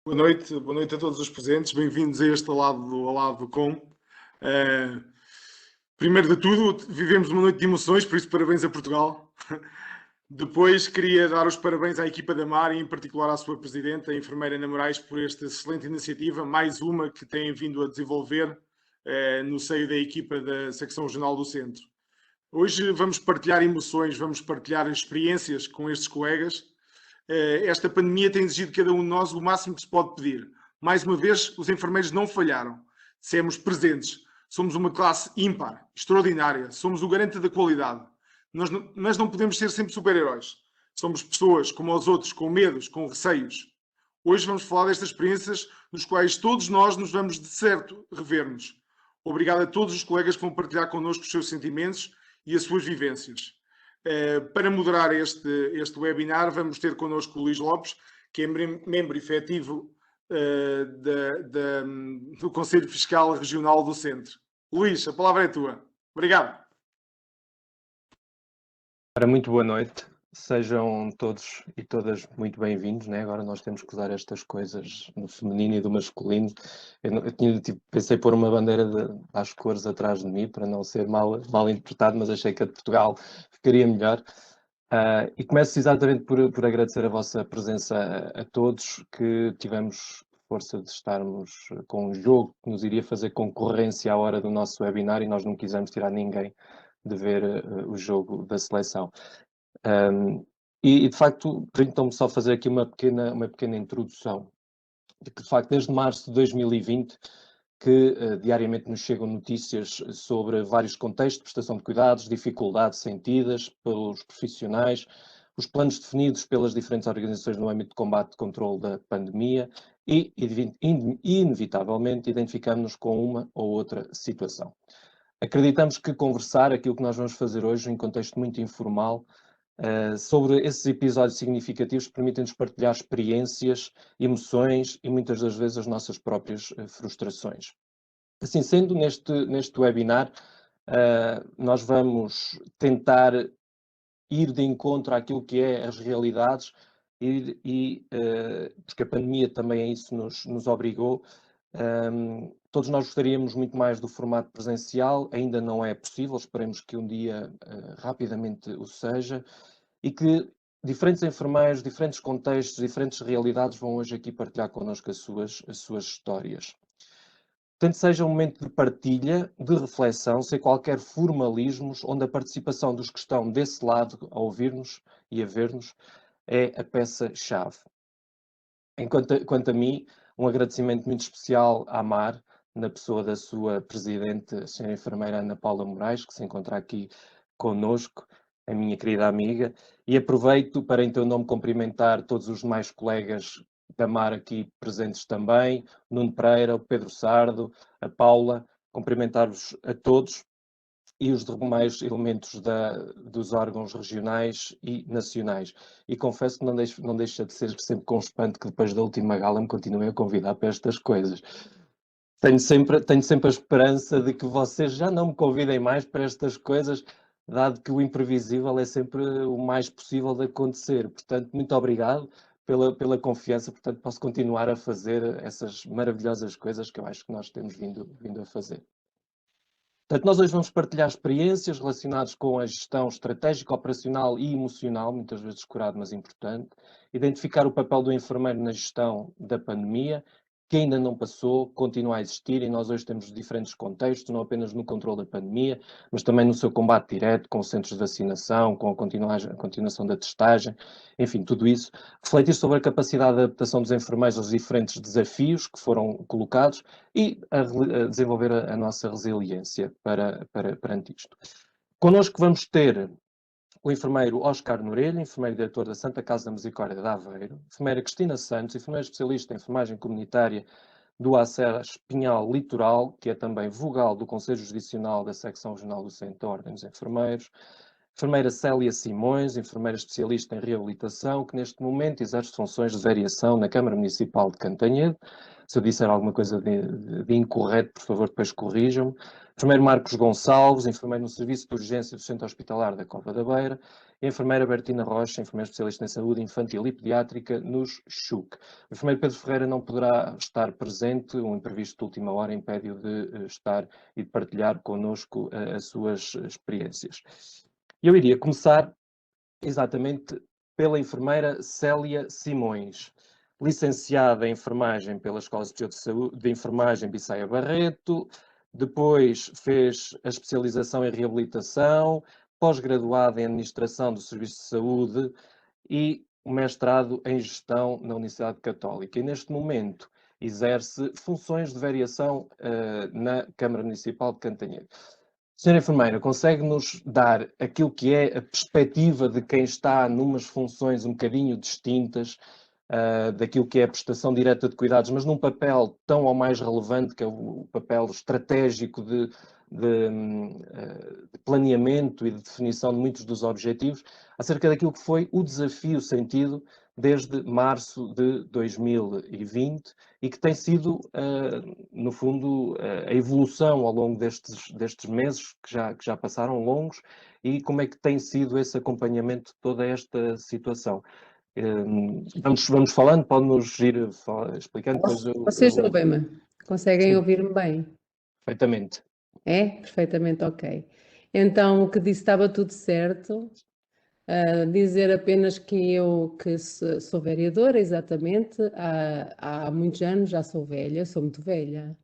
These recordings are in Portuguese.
Boa noite a todos os presentes, bem-vindos a este Alado Com. Primeiro de tudo, vivemos uma noite de emoções, por isso parabéns a Portugal. Depois queria dar os parabéns à equipa da Mar e em particular à sua presidente, a enfermeira Ana Moraes, por esta excelente iniciativa, mais uma que têm vindo a desenvolver no seio da equipa da Secção Regional do Centro. Hoje vamos partilhar emoções, vamos partilhar experiências com estes colegas. Esta pandemia tem exigido de cada um de nós o máximo que se pode pedir. Mais uma vez, os enfermeiros não falharam. Dissemos presentes. Somos uma classe ímpar, extraordinária. Somos o garante da qualidade. Mas não podemos ser sempre super-heróis. Somos pessoas, como os outros, com medos, com receios. Hoje vamos falar destas experiências nos quais todos nós nos vamos, de certo, rever-nos. Obrigado a todos os colegas que vão partilhar connosco os seus sentimentos e as suas vivências. Para moderar este webinar, vamos ter connosco o Luís Lopes, que é membro efetivo do Conselho Fiscal Regional do Centro. Luís, a palavra é tua. Obrigado. Muito boa noite. Sejam todos e todas muito bem-vindos, né? Agora nós temos que usar estas coisas no feminino e do masculino. Pensei pôr uma bandeira às cores atrás de mim para não ser mal interpretado, mas achei que a de Portugal ficaria melhor. E começo exatamente por agradecer a vossa presença a todos, que tivemos força de estarmos com um jogo que nos iria fazer concorrência à hora do nosso webinar e nós não quisemos tirar ninguém de ver o jogo da seleção. E de facto, permitam-me só fazer aqui uma pequena introdução. De facto, desde março de 2020, que diariamente nos chegam notícias sobre vários contextos de prestação de cuidados, dificuldades sentidas pelos profissionais, os planos definidos pelas diferentes organizações no âmbito de combate e controle da pandemia e, inevitavelmente, identificamos-nos com uma ou outra situação. Acreditamos que conversar, aquilo que nós vamos fazer hoje, em contexto muito informal, sobre esses episódios significativos, permitem-nos partilhar experiências, emoções e muitas das vezes as nossas próprias frustrações. Assim sendo, neste webinar, nós vamos tentar ir de encontro àquilo que é as realidades porque a pandemia também a isso nos obrigou. Todos nós gostaríamos muito mais do formato presencial, ainda não é possível, esperemos que um dia rapidamente o seja, e que diferentes enfermeiros, diferentes contextos, diferentes realidades vão hoje aqui partilhar connosco as suas histórias. Portanto, seja um momento de partilha, de reflexão, sem qualquer formalismos, onde a participação dos que estão desse lado a ouvir-nos e a ver-nos é a peça-chave. Quanto a mim, um agradecimento muito especial à Mar, na pessoa da sua presidente, a senhora enfermeira Ana Paula Moraes, que se encontra aqui connosco, a minha querida amiga, e aproveito para, em teu nome, cumprimentar todos os demais colegas da Mar aqui presentes também, Nuno Pereira, o Pedro Sardo, a Paula, cumprimentar-vos a todos e os demais elementos dos órgãos regionais e nacionais. E confesso que não deixa de ser sempre constante que depois da última gala me continuem a convidar para estas coisas. Tenho sempre a esperança de que vocês já não me convidem mais para estas coisas, dado que o imprevisível é sempre o mais possível de acontecer. Portanto, muito obrigado pela confiança. Portanto, posso continuar a fazer essas maravilhosas coisas que eu acho que nós temos vindo a fazer. Portanto, nós hoje vamos partilhar experiências relacionadas com a gestão estratégica, operacional e emocional, muitas vezes descurado, mas importante, identificar o papel do enfermeiro na gestão da pandemia, que ainda não passou, continua a existir, e nós hoje temos diferentes contextos, não apenas no controle da pandemia, mas também no seu combate direto, com centros de vacinação, com a continuação da testagem, enfim, tudo isso. Refletir sobre a capacidade de adaptação dos enfermeiros aos diferentes desafios que foram colocados e a desenvolver a nossa resiliência perante isto. Connosco vamos ter o enfermeiro Oscar Norelho, enfermeiro diretor da Santa Casa da Misericórdia de Aveiro, enfermeira Cristina Santos, enfermeira especialista em enfermagem comunitária do ACES Pinhal Litoral, que é também vogal do Conselho Judicional da Secção Regional do Centro da Ordem dos Enfermeiros, enfermeira Célia Simões, enfermeira especialista em reabilitação, que neste momento exerce funções de variação na Câmara Municipal de Cantanhede. Se eu disser alguma coisa de incorreto, por favor, depois corrijam-me. Enfermeiro Marcos Gonçalves, enfermeiro no Serviço de Urgência do Centro Hospitalar da Cova da Beira. e a enfermeira Bertina Rocha, enfermeira especialista em saúde infantil e pediátrica nos CHUC. O enfermeiro Pedro Ferreira não poderá estar presente, um imprevisto de última hora impede-o de estar e de partilhar connosco as suas experiências. Eu iria começar exatamente pela enfermeira Célia Simões, licenciada em enfermagem pela Escola Superior de Saúde de Enfermagem Bissaia Barreto, depois fez a especialização em reabilitação, pós-graduada em administração do Serviço de Saúde e o mestrado em gestão na Universidade Católica. E neste momento exerce funções de variação na Câmara Municipal de Cantanhede. Senhora enfermeira, consegue-nos dar aquilo que é a perspectiva de quem está numas funções um bocadinho distintas daquilo que é a prestação direta de cuidados, mas num papel tão ou mais relevante, que é o papel estratégico de planeamento e de definição de muitos dos objetivos, acerca daquilo que foi o desafio sentido desde março de 2020 e que tem sido, no fundo, a evolução ao longo destes meses que já passaram longos e como é que tem sido esse acompanhamento de toda esta situação. Vamos falando, pode-nos ir explicando. Vocês ouvem-me? Conseguem ouvir-me bem? Perfeitamente. É? Perfeitamente ok. Então, o que disse estava tudo certo. Dizer apenas que eu sou vereadora, exatamente, há muitos anos, já sou velha, sou muito velha.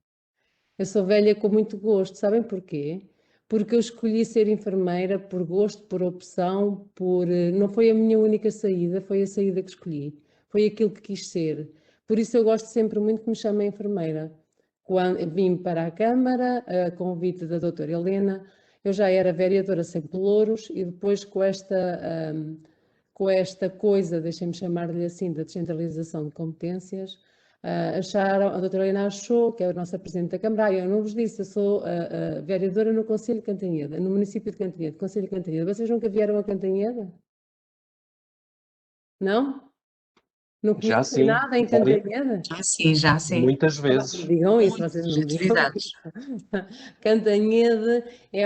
Eu sou velha com muito gosto, sabem porquê? Porque eu escolhi ser enfermeira por gosto, por opção, não foi a minha única saída, foi a saída que escolhi. Foi aquilo que quis ser. Por isso eu gosto sempre muito que me chamem enfermeira. Quando vim para a Câmara, a convite da doutora Helena, eu já era vereadora sem pelouros e depois com esta coisa, deixem-me chamar-lhe assim, da descentralização de competências, a doutora Helena achou, que é a nossa Presidente da Câmara, eu não vos disse, eu sou vereadora no Concelho de Cantanhede, no município de Cantanhede, Concelho de Cantanhede. Vocês nunca vieram a Cantanhede? Não? Não Já conhecem sim. nada em Cantanhede? Já sim. Muitas vezes. Digam isso, vocês não digam atividades. isso. Cantanhede é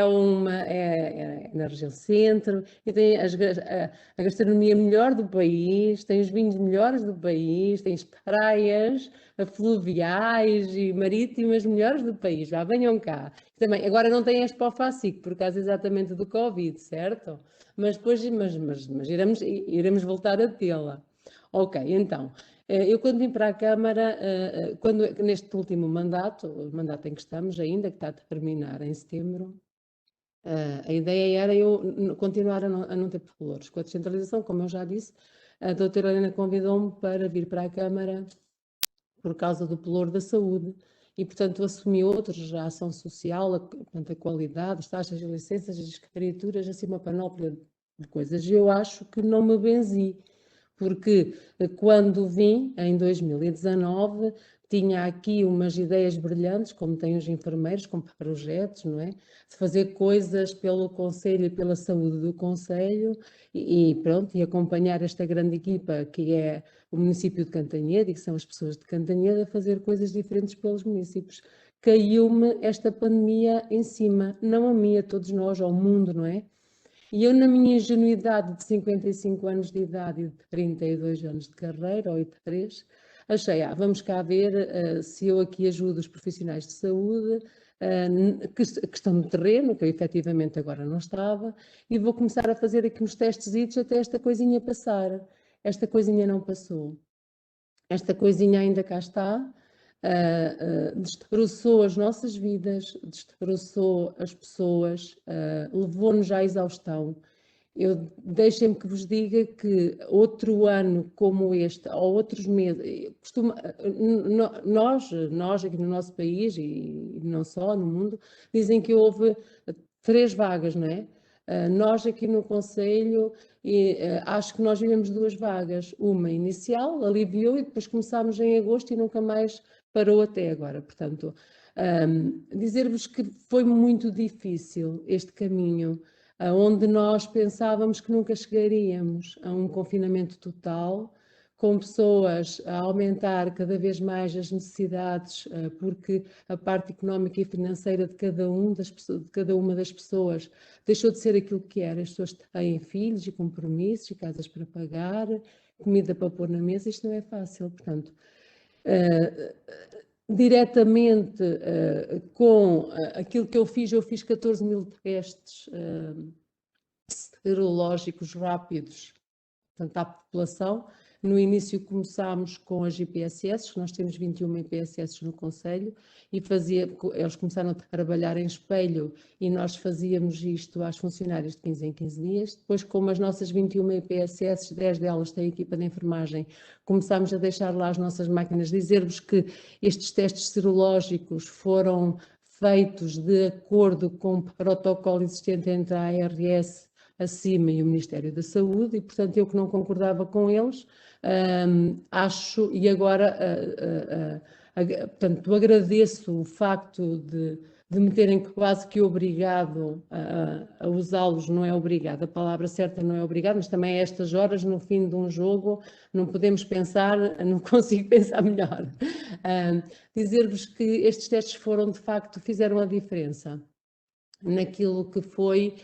na região centro e tem a gastronomia melhor do país, tem os vinhos melhores do país, tem as praias fluviais e marítimas melhores do país. Já venham cá. Também, agora não tem Expo Facic, por causa exatamente do Covid, certo? Mas depois iremos voltar a tê-la. Ok, então, eu quando vim para a Câmara, neste último mandato, o mandato em que estamos ainda, que está a terminar em setembro, a ideia era eu continuar a não ter pelouros. Com a descentralização, como eu já disse, a doutora Helena convidou-me para vir para a Câmara por causa do pelouro da saúde e, portanto, assumi outros, a ação social, portanto, a qualidade, as taxas, as licenças, as escrituras, assim uma panóplia de coisas. E eu acho que não me benzi. Porque quando vim, em 2019, tinha aqui umas ideias brilhantes, como têm os enfermeiros, com projetos, não é? De fazer coisas pelo Conselho e pela saúde do Conselho e pronto, e acompanhar esta grande equipa que é o município de Cantanhede e que são as pessoas de Cantanhede a fazer coisas diferentes pelos municípios. Caiu-me esta pandemia em cima, não a mim, a todos nós, ao mundo, não é? E eu, na minha ingenuidade de 55 anos de idade e de 32 anos de carreira, ou 83, achei, vamos cá ver se eu aqui ajudo os profissionais de saúde, que estão no terreno, que eu efetivamente agora não estava, e vou começar a fazer aqui uns testes até esta coisinha passar. Esta coisinha não passou. Esta coisinha ainda cá está. Destroçou as nossas vidas, destroçou as pessoas, levou-nos à exaustão. Deixem-me que vos diga que outro ano como este, ou outros meses, nós aqui no nosso país e não só no mundo, dizem que houve 3 vagas, não é? Nós aqui no Conselho, acho que nós vivemos 2 vagas, uma inicial, aliviou e depois começámos em agosto e nunca mais parou até agora. Portanto, dizer-vos que foi muito difícil este caminho, onde nós pensávamos que nunca chegaríamos a um confinamento total, com pessoas a aumentar cada vez mais as necessidades, porque a parte económica e financeira de cada uma das pessoas deixou de ser aquilo que era. As pessoas têm filhos e compromissos e casas para pagar, comida para pôr na mesa, isto não é fácil. Portanto, diretamente com aquilo que eu fiz 14 mil testes serológicos rápidos, portanto, à população. No início começámos com as IPSS, nós temos 21 IPSS no Conselho, e eles começaram a trabalhar em espelho e nós fazíamos isto às funcionárias de 15 em 15 dias. Depois, como as nossas 21 IPSS, 10 delas têm equipa de enfermagem, começámos a deixar lá as nossas máquinas. Dizer-vos que estes testes serológicos foram feitos de acordo com o protocolo existente entre a ARS acima e o Ministério da Saúde, e portanto eu que não concordava com eles, acho, e agora portanto agradeço o facto de me terem quase que obrigado a usá-los. Não é obrigado, a palavra certa não é obrigado, mas também a estas horas, no fim de um jogo, não podemos pensar, não consigo pensar melhor. Dizer-vos que estes testes foram, de facto, fizeram a diferença naquilo que foi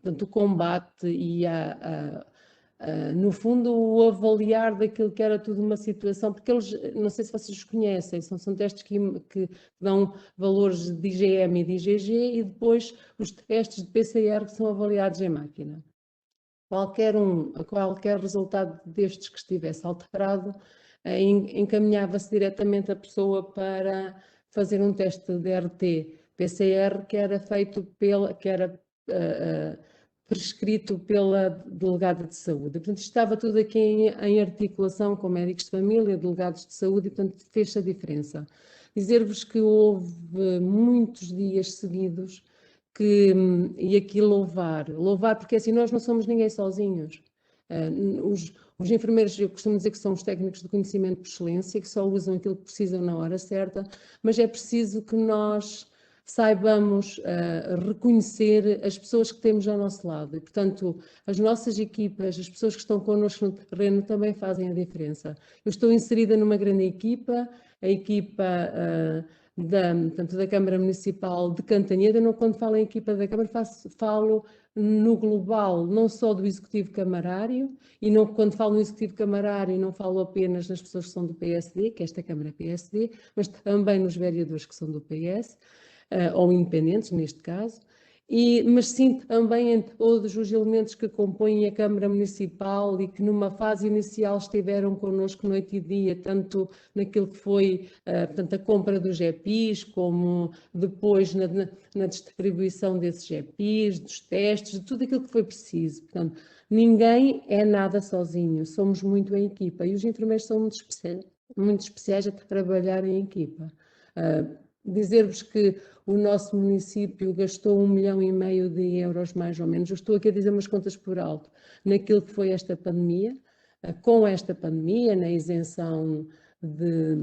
portanto, o combate e no fundo o avaliar daquilo que era tudo uma situação, porque eles, não sei se vocês os conhecem, são testes que dão valores de IgM e de IgG, e depois os testes de PCR que são avaliados em máquina. Qualquer resultado destes que estivesse alterado, encaminhava-se diretamente a pessoa para fazer um teste de RT-PCR que era feito prescrito pela delegada de saúde. Portanto, estava tudo aqui em articulação com médicos de família, delegados de saúde, e portanto fez a diferença. Dizer-vos que houve muitos dias seguidos e aqui louvar, porque assim nós não somos ninguém sozinhos. Os enfermeiros, eu costumo dizer que são os técnicos de conhecimento por excelência, que só usam aquilo que precisam na hora certa, mas é preciso que nós saibamos reconhecer as pessoas que temos ao nosso lado. E, portanto, as nossas equipas, as pessoas que estão connosco no terreno também fazem a diferença. Eu estou inserida numa grande equipa, a equipa portanto, da Câmara Municipal de Cantanhede. Eu, quando falo em equipa da Câmara, falo no global, não só do Executivo Camarário, e quando falo no Executivo Camarário, não falo apenas nas pessoas que são do PSD, que esta Câmara é PSD, mas também nos vereadores que são do PS, ou independentes, neste caso, mas sim também em todos os elementos que compõem a Câmara Municipal e que numa fase inicial estiveram connosco noite e dia, tanto naquilo que foi portanto, a compra dos EPIs, como depois na distribuição desses EPIs, dos testes, de tudo aquilo que foi preciso. Portanto, ninguém é nada sozinho, somos muito em equipa, e os enfermeiros são muito especiais a trabalhar em equipa. Dizer-vos que o nosso município gastou 1,5 milhão de euros, mais ou menos. Eu estou aqui a dizer umas contas por alto, naquilo que foi esta pandemia, com esta pandemia, na isenção de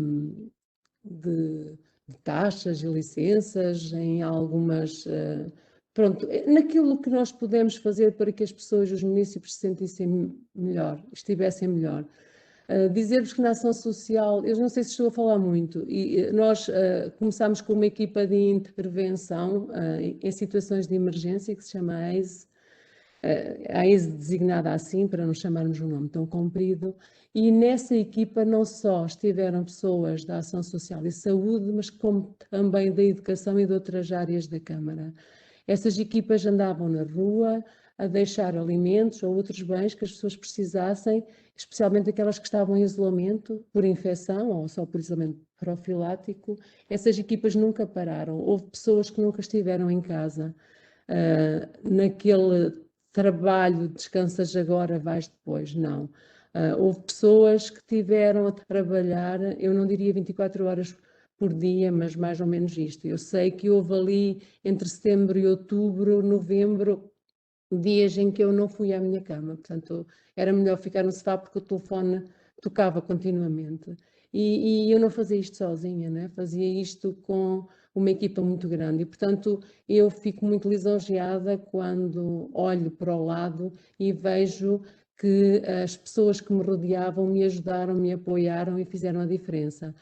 taxas e licenças, em algumas... Pronto, naquilo que nós podemos fazer para que as pessoas, os municípios se sentissem melhor, estivessem melhor. Dizer-vos que na ação social, eu não sei se estou a falar muito, e nós começámos com uma equipa de intervenção em situações de emergência, que se chama AISE, a AISE designada assim, para não chamarmos um nome tão comprido, e nessa equipa não só estiveram pessoas da ação social e saúde, mas como também da educação e de outras áreas da Câmara. Essas equipas andavam na rua a deixar alimentos ou outros bens que as pessoas precisassem, especialmente aquelas que estavam em isolamento por infecção ou só por isolamento profilático. Essas equipas nunca pararam. Houve pessoas que nunca estiveram em casa naquele trabalho, descansas agora, vais depois. Não. Houve pessoas que tiveram a trabalhar, eu não diria 24 horas por dia, mas mais ou menos isto. Eu sei que houve ali entre setembro e outubro, novembro, dias em que eu não fui à minha cama, portanto era melhor ficar no sofá porque o telefone tocava continuamente. E eu não fazia isto sozinha, né? Fazia isto com uma equipa muito grande e, portanto, eu fico muito lisonjeada quando olho para o lado e vejo que as pessoas que me rodeavam me ajudaram, me apoiaram e fizeram a diferença.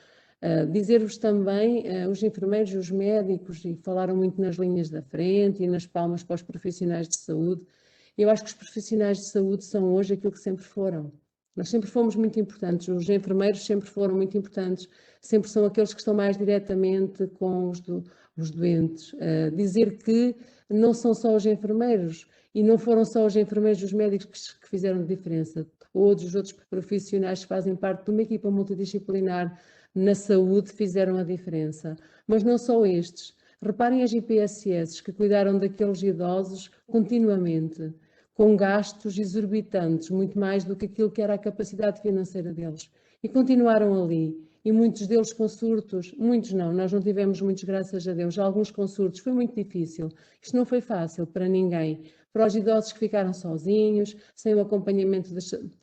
Dizer-vos também, os enfermeiros e os médicos, e falaram muito nas linhas da frente e nas palmas para os profissionais de saúde. Eu acho que os profissionais de saúde são hoje aquilo que sempre foram. Nós sempre fomos muito importantes, os enfermeiros sempre foram muito importantes, sempre são aqueles que estão mais diretamente com os doentes. Dizer que não são só os enfermeiros e não foram só os enfermeiros e os médicos que fizeram a diferença. Todos os outros profissionais que fazem parte de uma equipa multidisciplinar na saúde fizeram a diferença. Mas não só estes. Reparem as IPSS que cuidaram daqueles idosos continuamente, com gastos exorbitantes, muito mais do que aquilo que era a capacidade financeira deles. E continuaram ali. E muitos deles com surtos, muitos não, nós não tivemos muitos, graças a Deus, alguns com surtos, foi muito difícil. Isto não foi fácil para ninguém. Para os idosos que ficaram sozinhos, sem o acompanhamento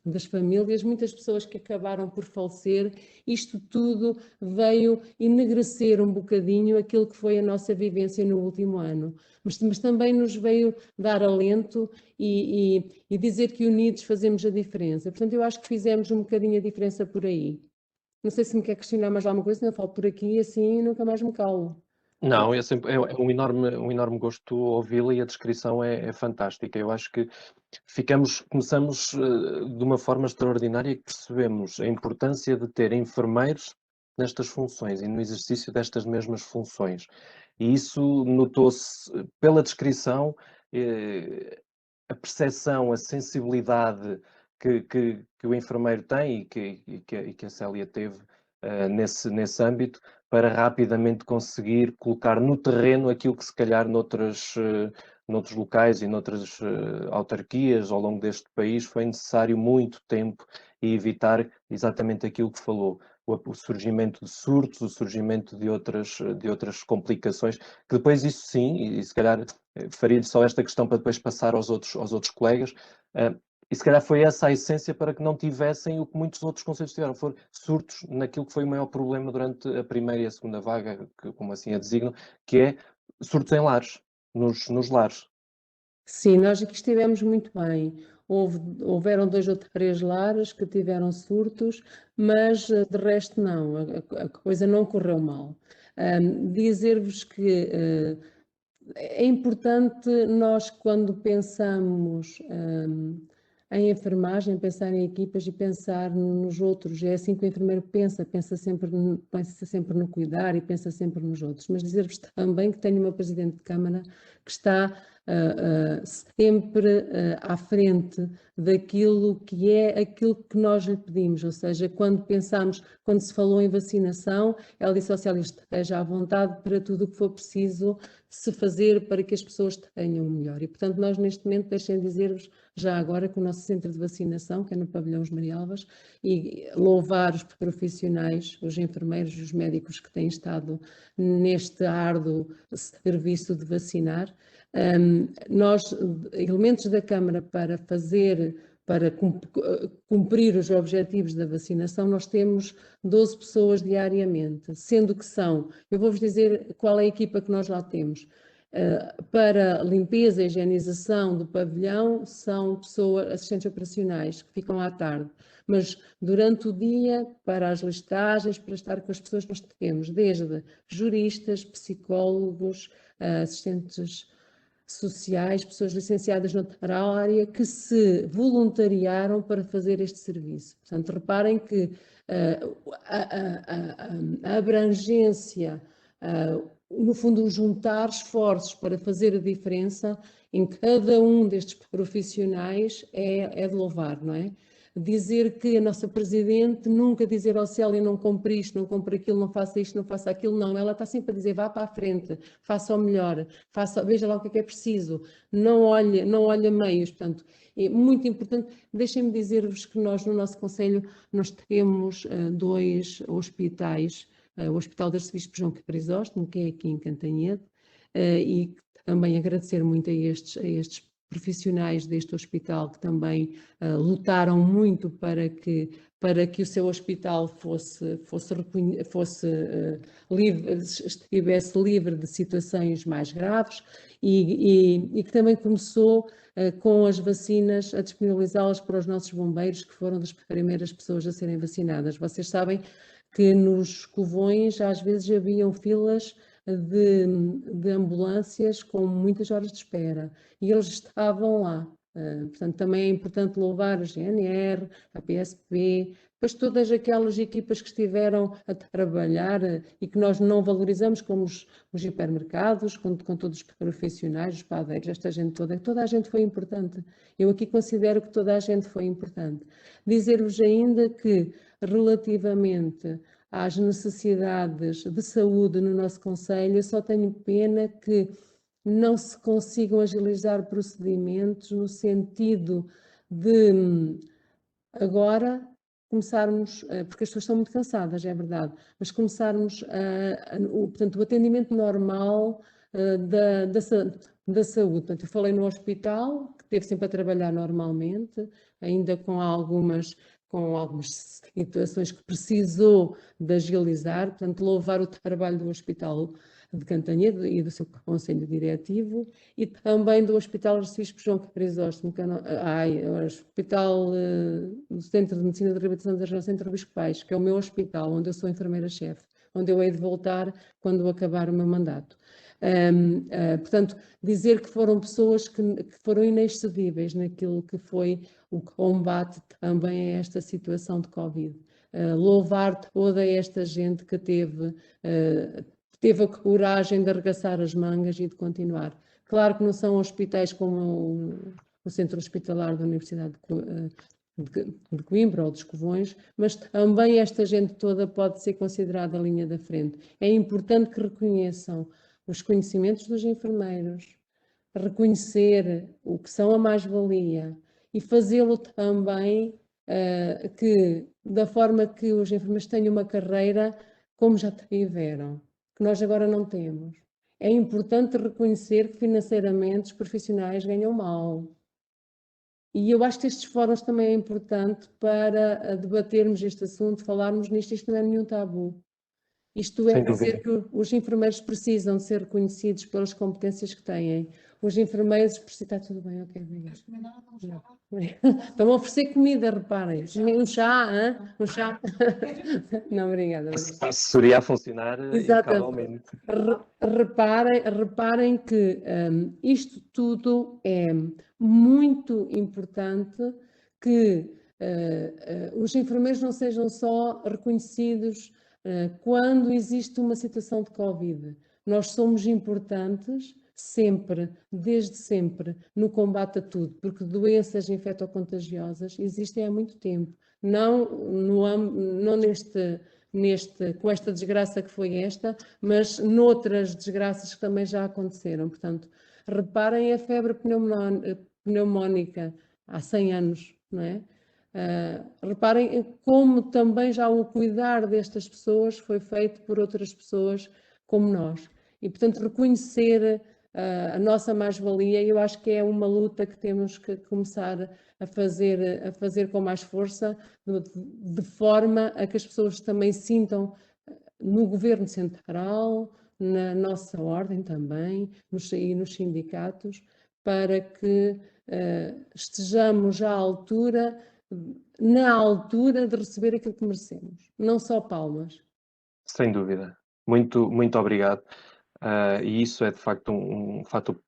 das famílias, muitas pessoas que acabaram por falecer, isto tudo veio enegrecer um bocadinho aquilo que foi a nossa vivência no último ano. Mas também nos veio dar alento e dizer que unidos fazemos a diferença. Portanto, eu acho que fizemos um bocadinho a diferença por aí. Não sei se me quer questionar mais alguma coisa, senão eu falo por aqui assim nunca mais me calo. Não, é um enorme gosto ouvi-la e a descrição é fantástica. Eu acho que começamos de uma forma extraordinária que percebemos a importância de ter enfermeiros nestas funções e no exercício destas mesmas funções. E isso notou-se pela descrição, a percepção, a sensibilidade que o enfermeiro tem e que a Célia teve nesse âmbito, para rapidamente conseguir colocar no terreno aquilo que se calhar noutros locais e noutras autarquias ao longo deste país foi necessário muito tempo e evitar exatamente aquilo que falou, o surgimento de surtos, o surgimento de outras complicações, que depois isso sim, e se calhar faria-lhe só esta questão para depois passar aos outros colegas, e se calhar foi essa a essência para que não tivessem o que muitos outros conselhos tiveram, foram surtos naquilo que foi o maior problema durante a primeira e a segunda vaga, como assim a designam, que é surtos em lares, nos lares. Sim, nós aqui estivemos muito bem. Houveram 2 ou 3 lares que tiveram surtos, mas de resto não, a coisa não correu mal. Dizer-vos que é importante nós, quando pensamos em enfermagem, pensar em equipas e pensar nos outros. É assim que o enfermeiro pensa sempre no cuidar e pensa sempre nos outros. Mas dizer-vos também que tenho uma Presidente de Câmara que está sempre à frente daquilo que é aquilo que nós lhe pedimos, ou seja, quando se falou em vacinação, ela disse ao Célia, esteja à vontade para tudo o que for preciso se fazer para que as pessoas tenham o melhor. E, portanto, nós neste momento, deixem dizer-vos já agora que o nosso centro de vacinação, que é no pavilhão Os Marialvas, e louvar os profissionais, os enfermeiros e os médicos que têm estado neste árduo serviço de vacinar. Nós, elementos da Câmara para cumprir os objetivos da vacinação, nós temos 12 pessoas diariamente, sendo que eu vou-vos dizer qual é a equipa que nós lá temos. Para limpeza e higienização do pavilhão são assistentes operacionais que ficam à tarde, mas durante o dia, para as listagens, para estar com as pessoas, nós temos desde juristas, psicólogos, assistentes sociais, pessoas licenciadas noutra área que se voluntariaram para fazer este serviço. Portanto, reparem que a abrangência, no fundo, juntar esforços para fazer a diferença em cada um destes profissionais é de louvar, não é? Dizer que a nossa Presidente nunca dizer ao Célia não compre isto, não compre aquilo, não faça isto, não faça aquilo, não. Ela está sempre a dizer vá para a frente, faça o melhor, veja lá o que é preciso, não olhe a meios. Portanto, é muito importante. Deixem-me dizer-vos que nós no nosso Conselho nós temos 2 hospitais, o Hospital de Arcebispo João Crisóstomo, que é aqui em Cantanhede, e também agradecer muito a estes profissionais deste hospital que também lutaram muito para que o seu hospital estivesse livre de situações mais graves e que também começou com as vacinas, a disponibilizá-las para os nossos bombeiros, que foram das primeiras pessoas a serem vacinadas. Vocês sabem que nos covões às vezes haviam filas de ambulâncias com muitas horas de espera e eles estavam lá. Portanto, também é importante louvar a GNR, a PSP, depois todas aquelas equipas que estiveram a trabalhar e que nós não valorizamos, como os hipermercados, com todos os profissionais, os padeiros, esta gente toda a gente foi importante. Eu aqui considero que toda a gente foi importante. Dizer-vos ainda que, relativamente às necessidades de saúde no nosso concelho, eu só tenho pena que não se consigam agilizar procedimentos no sentido de agora começarmos, porque as pessoas estão muito cansadas, é verdade, mas começarmos portanto, o atendimento normal da saúde. Portanto, eu falei no hospital, que teve sempre a trabalhar normalmente, ainda com algumas situações que precisou de agilizar, portanto, louvar o trabalho do Hospital de Cantanhede e do seu Conselho Diretivo e também do Hospital Arcebispo João Crisóstomo, o Hospital do Centro de Medicina de Reabilitação das Relações Interbispais, que é o meu hospital, onde eu sou enfermeira-chefe, onde eu hei de voltar quando acabar o meu mandato. Portanto, dizer que foram pessoas que foram inexcedíveis naquilo que foi o combate também a esta situação de Covid. Louvar toda esta gente que teve a coragem de arregaçar as mangas e de continuar. Claro que não são hospitais como o Centro Hospitalar da Universidade de Coimbra ou dos Covões, mas também esta gente toda pode ser considerada a linha da frente. É importante que reconheçam os conhecimentos dos enfermeiros, reconhecer o que são a mais-valia e fazê-lo também que, da forma que os enfermeiros tenham uma carreira como já tiveram, que nós agora não temos. É importante reconhecer que financeiramente os profissionais ganham mal. E eu acho que estes fóruns também é importante para debatermos este assunto, falarmos nisto, isto não é nenhum tabu. Isto é dizer que os enfermeiros precisam de ser reconhecidos pelas competências que têm. Os enfermeiros precisam... Está tudo bem, ok, obrigada. Estão a oferecer comida, reparem. Um chá, hein? Um chá. Não, obrigada. A assessoria a funcionar impecavelmente. Reparem que isto tudo é muito importante que os enfermeiros não sejam só reconhecidos quando existe uma situação de Covid. Nós somos importantes sempre, desde sempre, no combate a tudo, porque doenças infectocontagiosas existem há muito tempo. Não com esta desgraça que foi esta, mas noutras desgraças que também já aconteceram. Portanto, reparem a febre pneumónica há 100 anos, não é? Reparem como também já o cuidar destas pessoas foi feito por outras pessoas como nós. E, portanto, reconhecer a nossa mais-valia, eu acho que é uma luta que temos que começar a fazer com mais força, de forma a que as pessoas também sintam no Governo Central, na nossa ordem também, e nos sindicatos, para que estejamos na altura de receber aquilo que merecemos, não só palmas. Sem dúvida. Muito, muito obrigado. E isso é de facto um fator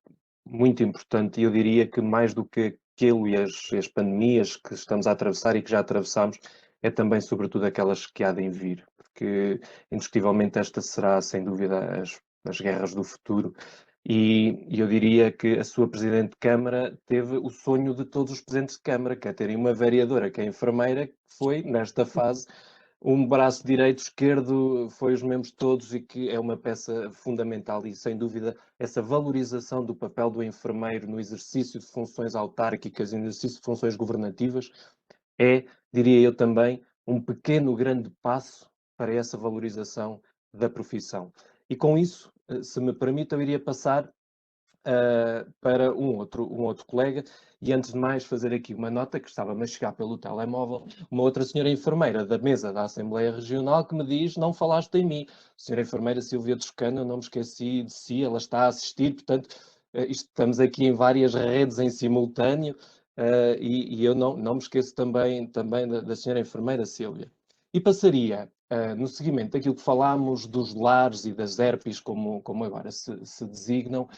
muito importante, e eu diria que mais do que aquilo e as pandemias que estamos a atravessar e que já atravessamos, é também sobretudo aquelas que há de vir, porque indiscutivelmente esta será sem dúvida as guerras do futuro. E eu diria que a sua Presidente de Câmara teve o sonho de todos os Presidentes de Câmara, que é terem uma vereadora que é enfermeira, que foi, nesta fase, um braço direito, esquerdo, foi os membros todos, e que é uma peça fundamental e, sem dúvida, essa valorização do papel do enfermeiro no exercício de funções autárquicas e no exercício de funções governativas é, diria eu também, um pequeno grande passo para essa valorização da profissão. E com isso, se me permite, eu iria passar para um outro colega, e antes de mais fazer aqui uma nota que estava-me a chegar pelo telemóvel, uma outra senhora enfermeira da mesa da Assembleia Regional que me diz: não falaste em mim. Senhora enfermeira Silvia Toscano, eu não me esqueci de si, ela está a assistir, portanto, estamos aqui em várias redes em simultâneo, e eu não me esqueço também da senhora enfermeira Sílvia. E passaria, no seguimento daquilo que falámos dos lares e das ERPs, como agora se designam,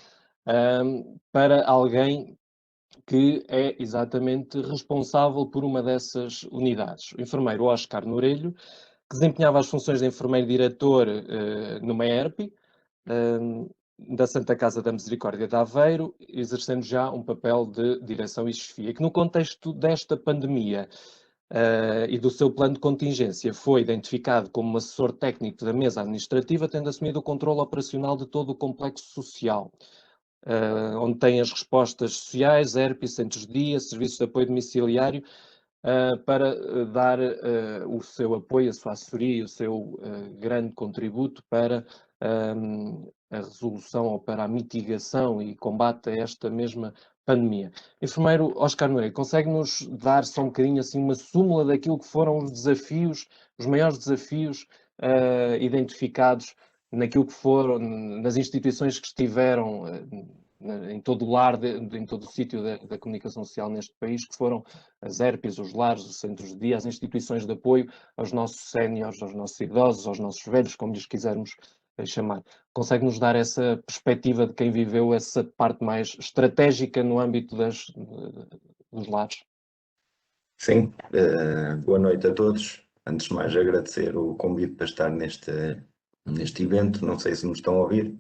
para alguém que é exatamente responsável por uma dessas unidades. O enfermeiro Oscar Norelho, que desempenhava as funções de enfermeiro-diretor numa ERP, da Santa Casa da Misericórdia de Aveiro, exercendo já um papel de direção e chefia, que no contexto desta pandemia e do seu plano de contingência foi identificado como assessor técnico da mesa administrativa, tendo assumido o controle operacional de todo o complexo social, onde tem as respostas sociais, ERP, centros de dia, serviços de apoio domiciliário, para dar o seu apoio, a sua assessoria e o seu grande contributo para a resolução ou para a mitigação e combate a esta mesma pandemia. Enfermeiro Oscar Nogueira, consegue-nos dar só um bocadinho assim uma súmula daquilo que foram os desafios, os maiores desafios identificados naquilo que foram, nas instituições que estiveram em todo o lar, em todo o sítio da comunicação social neste país, que foram as ERPs, os lares, os centros de dia, as instituições de apoio aos nossos séniores, aos nossos idosos, aos nossos velhos, como lhes quisermos chamar. Consegue-nos dar essa perspectiva de quem viveu essa parte mais estratégica no âmbito dos lares? Sim, boa noite a todos. Antes de mais, agradecer o convite para estar neste evento. Não sei se me estão a ouvir.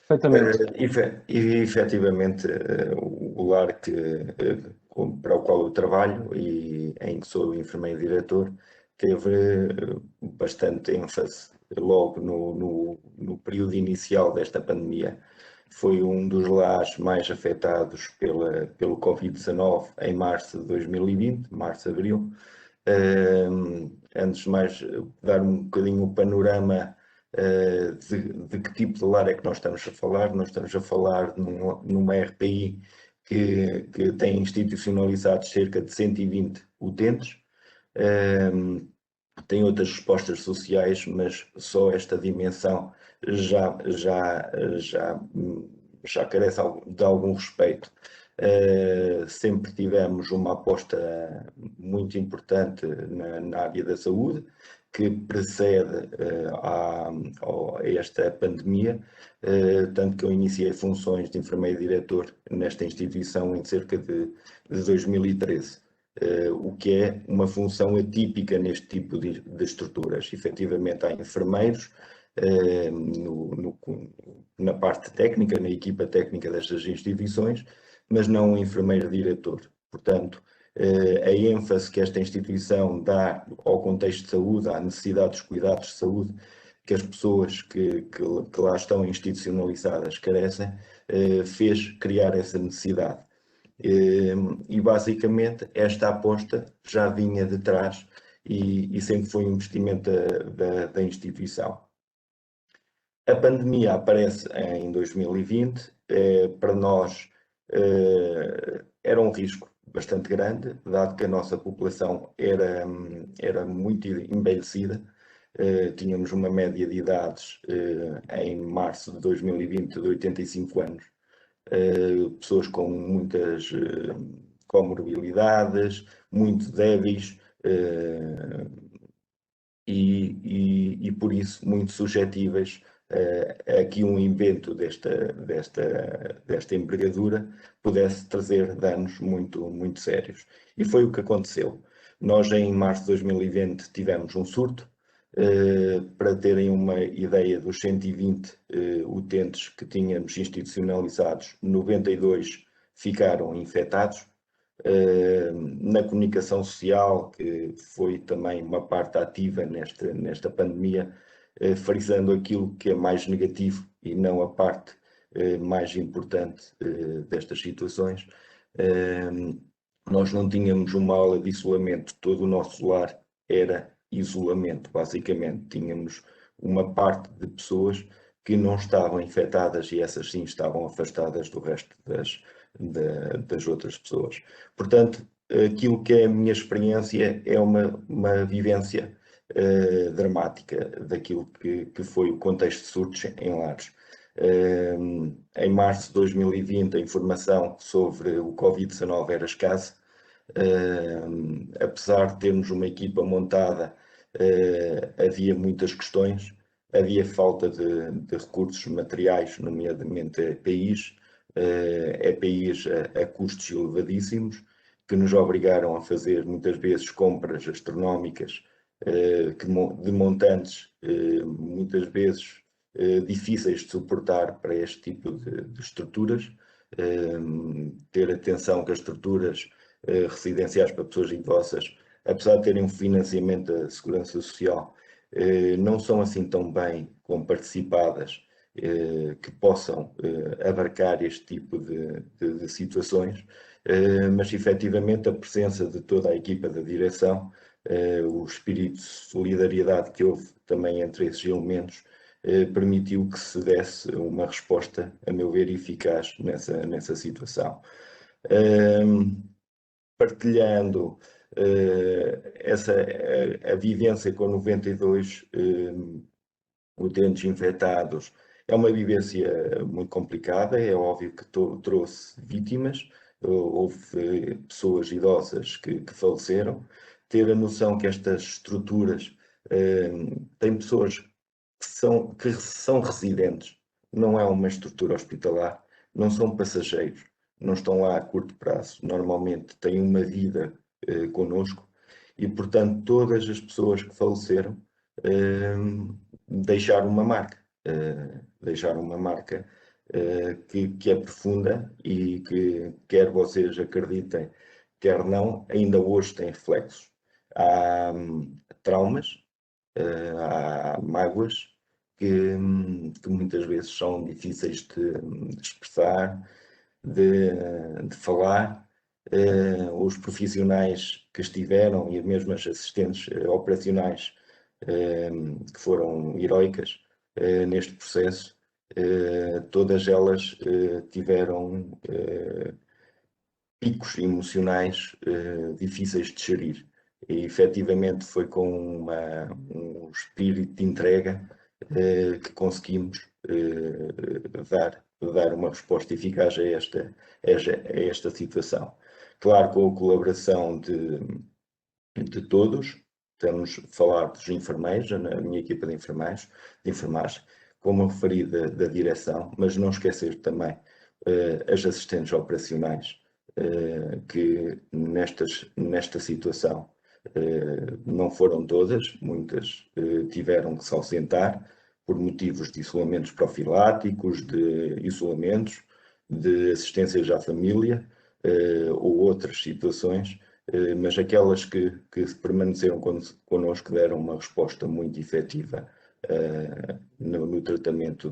Perfeitamente. Efetivamente, o lar para o qual eu trabalho e em que sou enfermeiro-diretor teve bastante ênfase logo no período inicial desta pandemia. Foi um dos lares mais afetados pelo Covid-19 em março de 2020, março-abril. Antes de mais, dar um bocadinho o panorama de que tipo de lar é que nós estamos a falar. Nós estamos a falar numa RPI que tem institucionalizados cerca de 120 utentes. Tem outras respostas sociais, mas só esta dimensão já carece de algum respeito. Sempre tivemos uma aposta muito importante na área da saúde, que precede a esta pandemia, tanto que eu iniciei funções de enfermeiro-diretor nesta instituição em cerca de 2013. O que é uma função atípica neste tipo de estruturas. Efetivamente, há enfermeiros na parte técnica, na equipa técnica destas instituições, mas não um enfermeiro-diretor. Portanto, a ênfase que esta instituição dá ao contexto de saúde, à necessidade dos cuidados de saúde que as pessoas que lá estão institucionalizadas carecem, fez criar essa necessidade. E basicamente esta aposta já vinha de trás e sempre foi um investimento da instituição. A pandemia aparece em 2020, para nós era um risco bastante grande, dado que a nossa população era muito envelhecida. Tínhamos uma média de idades em março de 2020 de 85 anos. Pessoas com muitas comorbilidades, muito débeis e por isso muito suscetíveis a que um invento desta envergadura pudesse trazer danos muito sérios. E foi o que aconteceu. Nós em março de 2020 tivemos um surto. Para terem uma ideia dos 120 utentes que tínhamos institucionalizados, 92 ficaram infectados. Na comunicação social, que foi também uma parte ativa nesta pandemia, frisando aquilo que é mais negativo e não a parte mais importante destas situações. Nós não tínhamos uma aula de isolamento, todo o nosso lar era isolamento, basicamente. Tínhamos uma parte de pessoas que não estavam infectadas e essas sim estavam afastadas do resto das outras pessoas. Portanto, aquilo que é a minha experiência é uma vivência dramática daquilo que foi o contexto de surtos em lares. Em março de 2020, a informação sobre o Covid-19 era escassa. Apesar de termos uma equipa montada, havia muitas questões, havia falta de recursos materiais, nomeadamente EPIs, EPIs a custos elevadíssimos, que nos obrigaram a fazer muitas vezes compras astronómicas de montantes muitas vezes difíceis de suportar para este tipo de estruturas. Ter atenção que as estruturas residenciais para pessoas idosas, apesar de terem um financiamento da Segurança Social, não são assim tão bem comparticipadas que possam abarcar este tipo de situações, mas efetivamente a presença de toda a equipa da direção, o espírito de solidariedade que houve também entre esses elementos, permitiu que se desse uma resposta, a meu ver, eficaz nessa situação. Partilhando a vivência com 92 utentes infectados, é uma vivência muito complicada, é óbvio que trouxe vítimas, houve pessoas idosas que faleceram. Ter a noção que estas estruturas têm pessoas que são residentes, não é uma estrutura hospitalar, não são passageiros, não estão lá a curto prazo, normalmente têm uma vida connosco e, portanto, todas as pessoas que faleceram deixaram uma marca, que é profunda e que, quer vocês acreditem, quer não, ainda hoje tem reflexos. Há traumas, há mágoas que muitas vezes são difíceis de expressar, de falar. Os profissionais que estiveram e mesmo as assistentes operacionais que foram heroicas neste processo, todas elas tiveram picos emocionais difíceis de gerir. E efetivamente foi com um espírito de entrega que conseguimos dar uma resposta eficaz a esta situação. Claro, com a colaboração de todos, estamos a falar dos enfermeiros, a minha equipa de enfermagem, como eu referi da direção, mas não esquecer também as assistentes operacionais, que nesta situação não foram todas, muitas tiveram que se ausentar por motivos de isolamentos profiláticos, de isolamentos, de assistências à família ou outras situações, mas aquelas que permaneceram connosco deram uma resposta muito efetiva no tratamento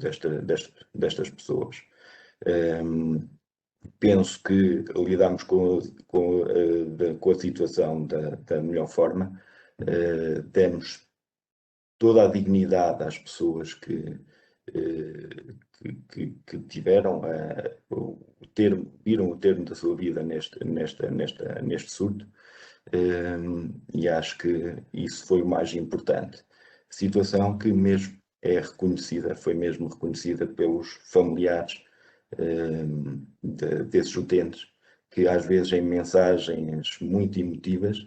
destas pessoas. Penso que lidamos com a situação da melhor forma, demos toda a dignidade às pessoas que tiveram viram o termo da sua vida neste surto, e acho que isso foi o mais importante. Situação que mesmo foi mesmo reconhecida pelos familiares desses utentes, que às vezes em mensagens muito emotivas,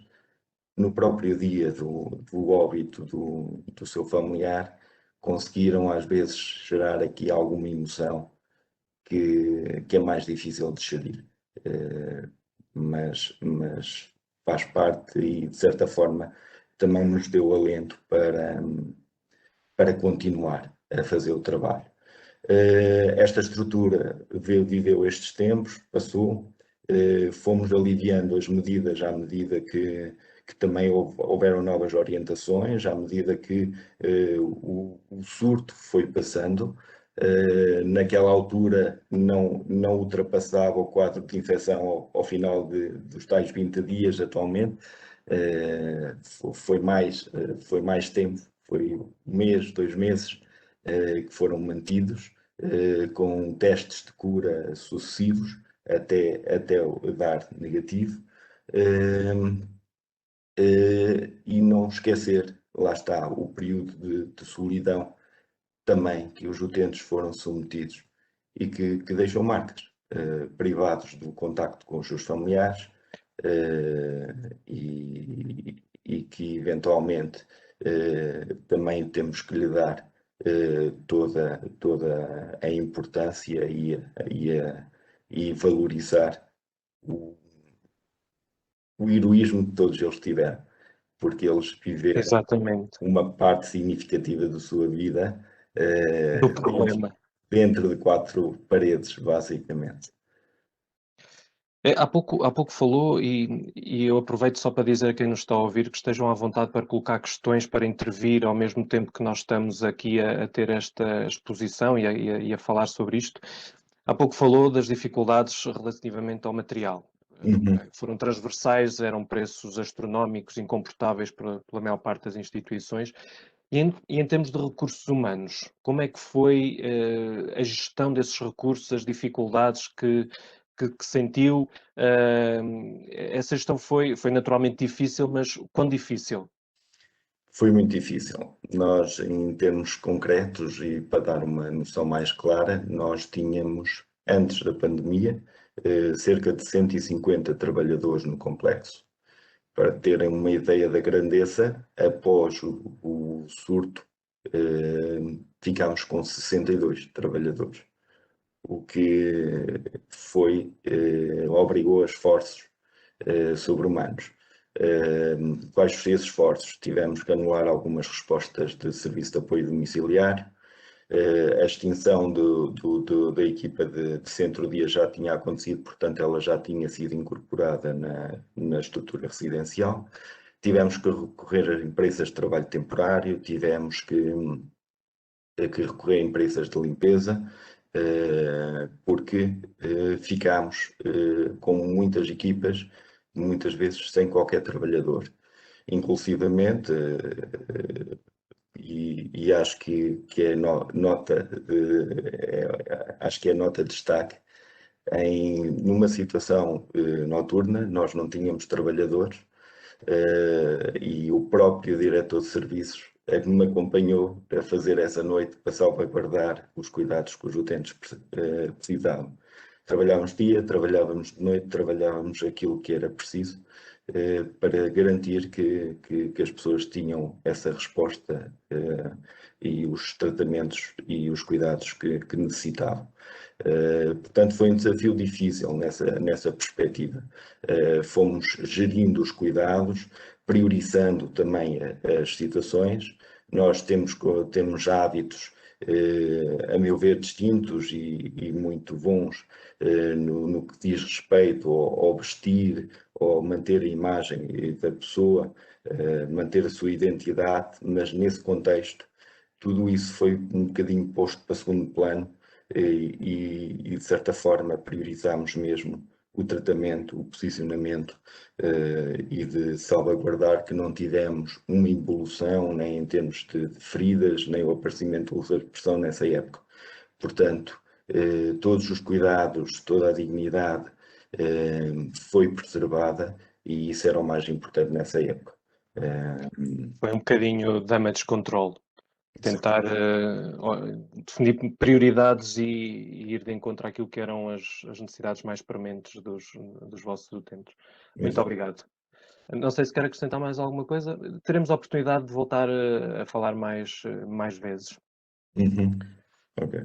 no próprio dia do óbito do seu familiar, conseguiram às vezes gerar aqui alguma emoção que é mais difícil de gerir, mas faz parte e de certa forma também nos deu alento para continuar a fazer o trabalho. Esta estrutura viveu estes tempos, passou, fomos aliviando as medidas à medida que também houveram novas orientações, à medida que o surto foi passando. Naquela altura não ultrapassava o quadro de infecção ao final dos tais 20 dias atualmente. Foi mais tempo, foi um mês, 2 meses que foram mantidos com testes de cura sucessivos até dar negativo. E não esquecer, lá está, o período de solidão também que os utentes foram submetidos e que deixam marcas, privados do contacto com os seus familiares, e que eventualmente também temos que lhe dar toda a importância e valorizar o heroísmo que todos eles tiveram, porque eles viveram Exatamente. uma parte significativa da sua vida Do problema. dentro de 4 paredes, basicamente. Há pouco falou, e eu aproveito só para dizer a quem nos está a ouvir que estejam à vontade para colocar questões, para intervir ao mesmo tempo que nós estamos aqui a ter esta exposição e a falar sobre isto. Há pouco falou das dificuldades relativamente ao material. Foram transversais, eram preços astronómicos, incomportáveis pela maior parte das instituições. E em termos de recursos humanos, como é que foi a gestão desses recursos, as dificuldades que sentiu? Essa gestão foi naturalmente difícil, mas quão difícil? Foi muito difícil. Nós, em termos concretos e para dar uma noção mais clara, nós tínhamos, antes da pandemia, cerca de 150 trabalhadores no complexo. Para terem uma ideia da grandeza, após o surto, ficámos com 62 trabalhadores, o que obrigou a esforços sobre-humanos. Quais foram esses esforços? Tivemos que anular algumas respostas de serviço de apoio domiciliário. A extinção da equipa de centro-dia já tinha acontecido, portanto ela já tinha sido incorporada na estrutura residencial. Tivemos que recorrer a empresas de trabalho temporário, tivemos que recorrer a empresas de limpeza, porque ficámos com muitas equipas, muitas vezes sem qualquer trabalhador. Inclusivamente, e acho que é acho que é nota de destaque, numa situação noturna, nós não tínhamos trabalhadores, e o próprio diretor de serviços é que me acompanhou a fazer essa noite para salvaguardar os cuidados que os utentes precisavam. Trabalhávamos dia, trabalhávamos de noite, trabalhávamos aquilo que era preciso para garantir que as pessoas tinham essa resposta e os tratamentos e os cuidados que necessitavam. Portanto, foi um desafio difícil nessa perspectiva. Fomos gerindo os cuidados, priorizando também as situações. Nós temos hábitos, a meu ver, distintos e muito bons no que diz respeito ao vestir, ao manter a imagem da pessoa, manter a sua identidade, mas nesse contexto tudo isso foi um bocadinho posto para segundo plano e de certa forma priorizámos mesmo o tratamento, o posicionamento e de salvaguardar que não tivemos uma evolução nem em termos de feridas, nem o aparecimento de ulceração de pressão nessa época. Portanto, todos os cuidados, toda a dignidade foi preservada e isso era o mais importante nessa época. Foi um bocadinho damage control. Tentar definir prioridades e ir de encontro àquilo que eram as necessidades mais prementes dos vossos utentes. Muito obrigado. Não sei se quer acrescentar mais alguma coisa. Teremos a oportunidade de voltar a falar mais vezes. Ok.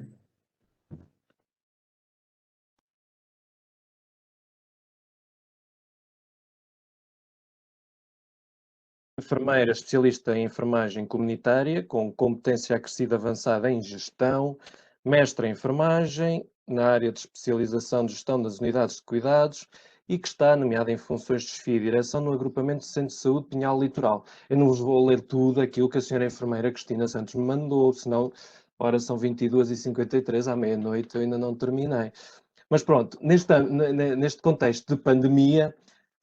Enfermeira especialista em enfermagem comunitária, com competência acrescida avançada em gestão, mestre em enfermagem, na área de especialização de gestão das unidades de cuidados e que está nomeada em funções de chefia e direção no agrupamento de Centro de Saúde Pinhal Litoral. Eu não vos vou ler tudo aquilo que a senhora enfermeira Cristina Santos me mandou, senão, ora, são 22h53 à meia-noite, eu ainda não terminei. Mas pronto, neste contexto de pandemia,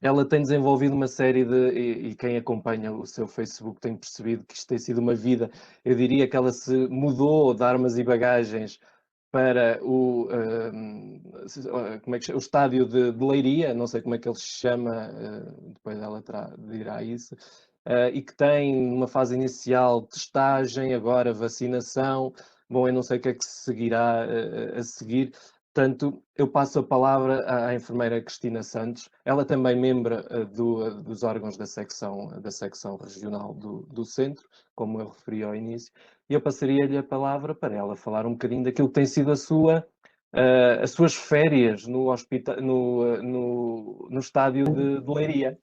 ela tem desenvolvido uma série e quem acompanha o seu Facebook tem percebido que isto tem sido uma vida, eu diria que ela se mudou de armas e bagagens para como é que chama? O estádio de Leiria, não sei como é que ele se chama, depois ela dirá isso, e que tem uma fase inicial testagem, agora vacinação, Bom, eu não sei o que é que se seguirá a seguir, portanto, eu passo a palavra à enfermeira Cristina Santos, ela também membra dos órgãos da secção regional do centro, como eu referi ao início, e eu passaria-lhe a palavra para ela falar um bocadinho daquilo que tem sido as suas férias no estádio de Leiria.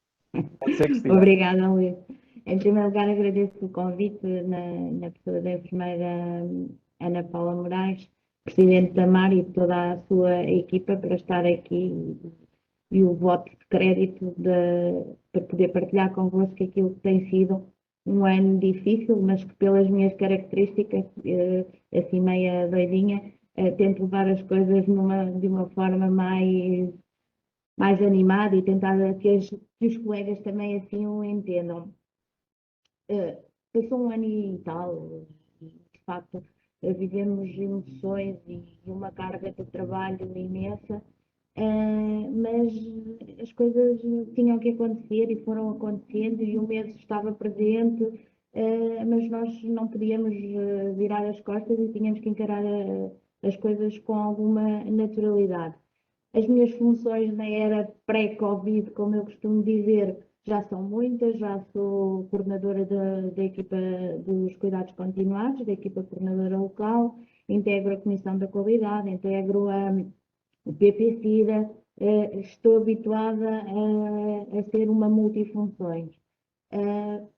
Pode ser, Cristina? Obrigada, Luís. Em primeiro lugar, agradeço o convite na pessoa da enfermeira Ana Paula Moraes, presidente da MAR e toda a sua equipa para estar aqui e o voto de crédito para poder partilhar convosco aquilo que tem sido um ano difícil, mas que pelas minhas características, assim meia doidinha, tento levar as coisas de uma forma mais animada e tentar que os colegas também assim o entendam. Passou um ano e tal, e de facto vivemos emoções e uma carga de trabalho imensa, mas as coisas tinham que acontecer e foram acontecendo e o medo estava presente, mas nós não podíamos virar as costas e tínhamos que encarar as coisas com alguma naturalidade. As minhas funções na era pré-Covid, como eu costumo dizer, já são muitas, já sou coordenadora da equipa dos cuidados continuados, da equipa coordenadora local, integro a Comissão da Qualidade, integro o PP-SIDA, estou habituada a ser uma multifunções.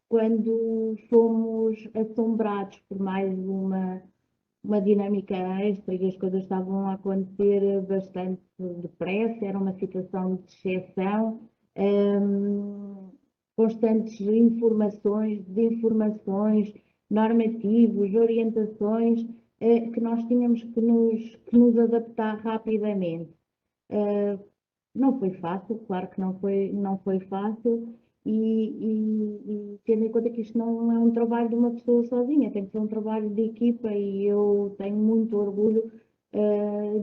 Quando fomos assombrados por mais uma dinâmica extra e as coisas estavam a acontecer bastante depressa, era uma situação de exceção, constantes informações, desinformações, normativos, orientações, que nós tínhamos que nos adaptar rapidamente. Não foi fácil, claro que não foi fácil, e tendo em conta que isto não é um trabalho de uma pessoa sozinha, tem que ser um trabalho de equipa e eu tenho muito orgulho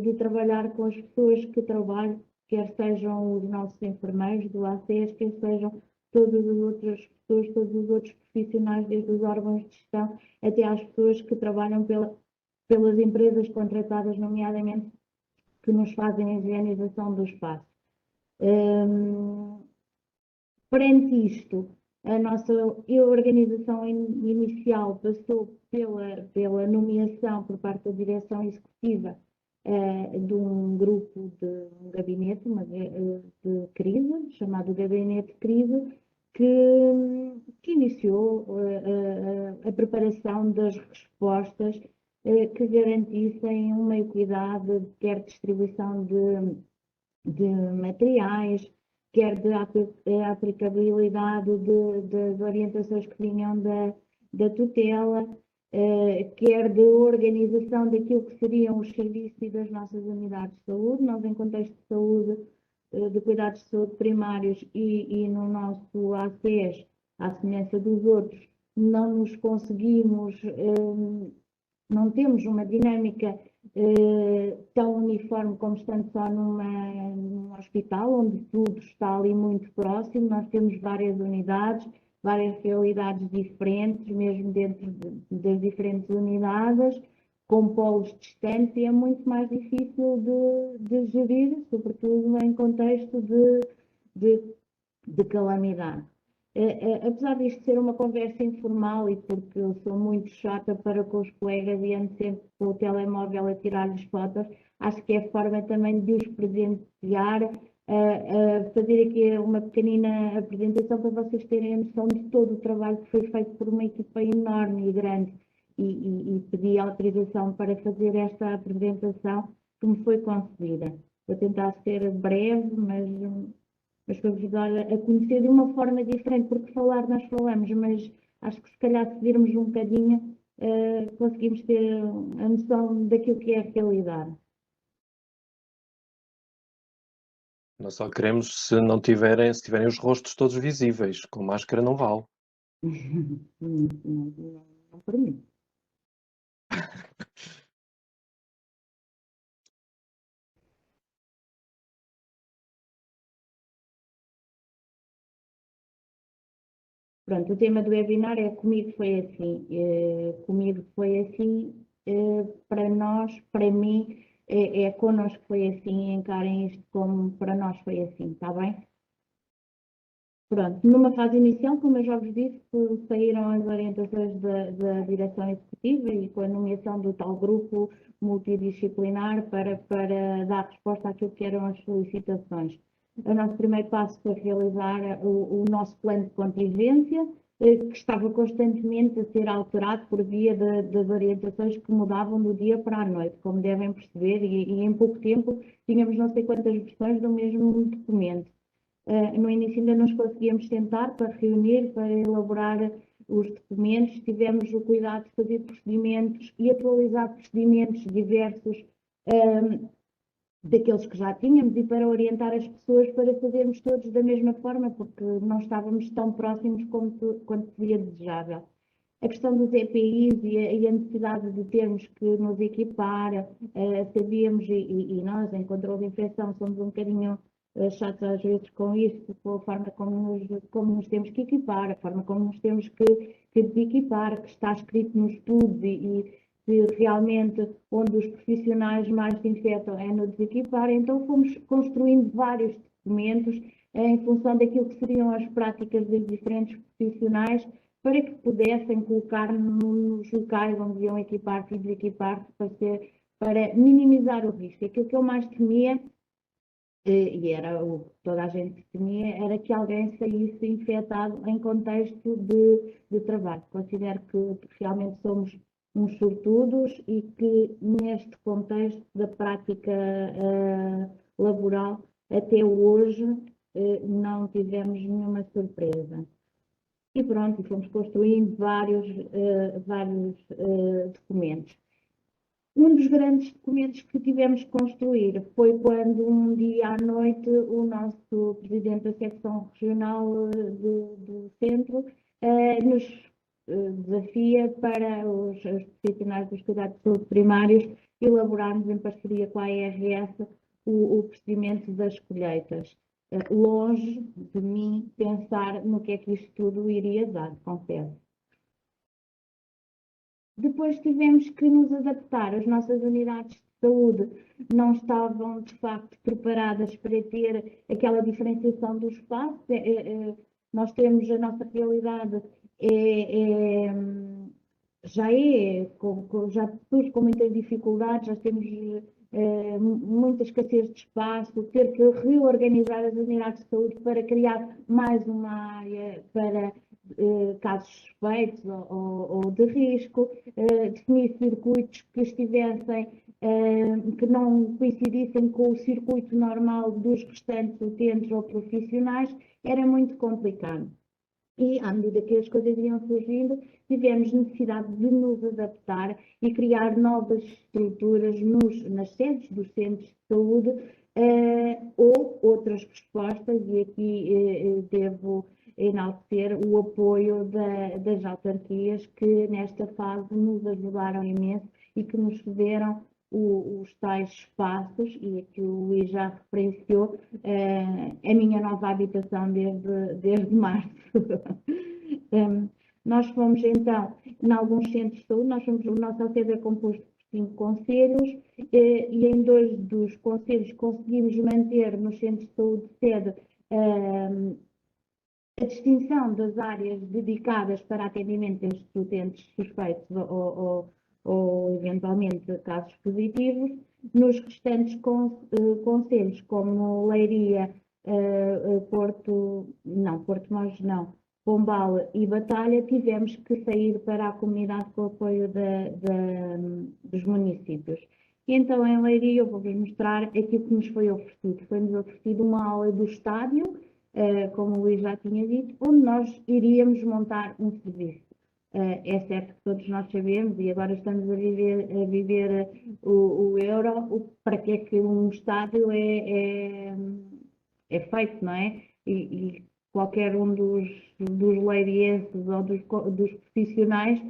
de trabalhar com as pessoas que trabalho, quer sejam os nossos enfermeiros do ACES, quer sejam todas as outras pessoas, todos os outros profissionais, desde os órgãos de gestão até às pessoas que trabalham pelas empresas contratadas, nomeadamente, que nos fazem a higienização do espaço. Perante isto, a nossa organização inicial passou pela nomeação por parte da direção executiva de um grupo um gabinete de crise, chamado Gabinete de Crise, que iniciou a preparação das respostas que garantissem uma equidade, quer distribuição de materiais, quer de aplicabilidade das orientações que vinham da tutela, quer de organização daquilo que seriam os serviços e das nossas unidades de saúde. Nós, em contexto de saúde, de cuidados de saúde primários e no nosso ACES, à semelhança dos outros, não nos conseguimos, não temos uma dinâmica tão uniforme como estando só num hospital, onde tudo está ali muito próximo. Nós temos várias unidades, várias realidades diferentes, mesmo dentro das diferentes unidades, com polos distantes, e é muito mais difícil de gerir, sobretudo em contexto de calamidade. Apesar disto ser uma conversa informal, e porque eu sou muito chata para com os colegas e ando sempre com o telemóvel a tirar-lhes fotos, acho que é forma também de os presentear, fazer aqui uma pequenina apresentação para vocês terem a noção de todo o trabalho que foi feito por uma equipa enorme e grande, e pedi autorização para fazer esta apresentação que me foi concedida. Vou tentar ser breve, mas para vos dar a conhecer de uma forma diferente, porque falar nós falamos, mas acho que se calhar se virmos um bocadinho, conseguimos ter a noção daquilo que é a realidade. Nós só queremos se tiverem os rostos todos visíveis, com máscara não vale. Não permito. Pronto, o tema do webinar é Comigo Foi Assim. Comigo foi assim para nós, para mim, connosco foi assim, encarem isto como para nós foi assim, está bem? Pronto, numa fase inicial, como eu já vos disse, saíram as orientações da direção executiva e com a nomeação do tal grupo multidisciplinar para dar resposta àquilo que eram as solicitações. O nosso primeiro passo foi realizar o nosso plano de contingência, que estava constantemente a ser alterado por via das orientações que mudavam do dia para a noite, como devem perceber, e em pouco tempo tínhamos não sei quantas versões do mesmo documento. No início ainda nos conseguíamos sentar para reunir, para elaborar os documentos, tivemos o cuidado de fazer procedimentos e atualizar procedimentos diversos daqueles que já tínhamos e para orientar as pessoas para fazermos todos da mesma forma, porque não estávamos tão próximos quanto seria desejável. A questão dos EPIs e a necessidade de termos que nos equipar, sabíamos, e nós, em controle de infecção, somos um bocadinho chatos às vezes com isto, com a forma como nos temos que equipar, a forma como nos temos que desequipar, que está escrito nos estudos e realmente onde os profissionais mais se infectam é no desequipar. Então fomos construindo vários documentos em função daquilo que seriam as práticas dos diferentes profissionais para que pudessem colocar nos locais onde iam equipar-se e desequipar-se para minimizar o risco. Aquilo que eu mais temia, e era o que toda a gente temia, era que alguém saísse infectado em contexto de trabalho. Considero que realmente somos uns sortudos e que neste contexto da prática laboral, até hoje, não tivemos nenhuma surpresa. E pronto, fomos construindo vários documentos. Um dos grandes documentos que tivemos que construir foi quando um dia à noite o nosso presidente da secção regional do centro nos desafia para os profissionais dos cuidados de saúde primários elaborarmos em parceria com a ARS o procedimento das colheitas. Longe de mim pensar no que é que isto tudo iria dar, confesso. Depois tivemos que nos adaptar. As nossas unidades de saúde não estavam, de facto, preparadas para ter aquela diferenciação do espaço. Nós temos a nossa realidade, já surge com muitas dificuldades, já temos muita escassez de espaço, ter que reorganizar as unidades de saúde para criar mais uma área para casos suspeitos ou de risco, definir circuitos que estivessem, que não coincidissem com o circuito normal dos restantes utentes ou profissionais, era muito complicado. E, à medida que as coisas iam surgindo, tivemos necessidade de nos adaptar e criar novas estruturas nas sedes dos centros de saúde ou outras respostas, e aqui devo enaltecer o apoio das autarquias que nesta fase nos ajudaram imenso e que nos cederam os tais espaços, e aqui o Luís já referenciou a minha nova habitação desde março. Nós fomos então, em alguns centros de saúde, o nosso sede é composto por 5 concelhos e em 2 dos concelhos conseguimos manter nos centros de saúde sede a distinção das áreas dedicadas para atendimento destes utentes suspeitos ou eventualmente casos positivos. Nos restantes concelhos, como Leiria, Porto Mós não, Pombal e Batalha, tivemos que sair para a comunidade com o apoio dos municípios. E então, em Leiria, eu vou-vos mostrar aquilo que nos foi oferecido. Foi-nos oferecido uma aula do estádio, como o Luís já tinha dito, onde nós iríamos montar um serviço. É certo que todos nós sabemos, e agora estamos a viver o euro, para que é que um estádio é feito, não é? E qualquer um dos leirienses ou dos profissionais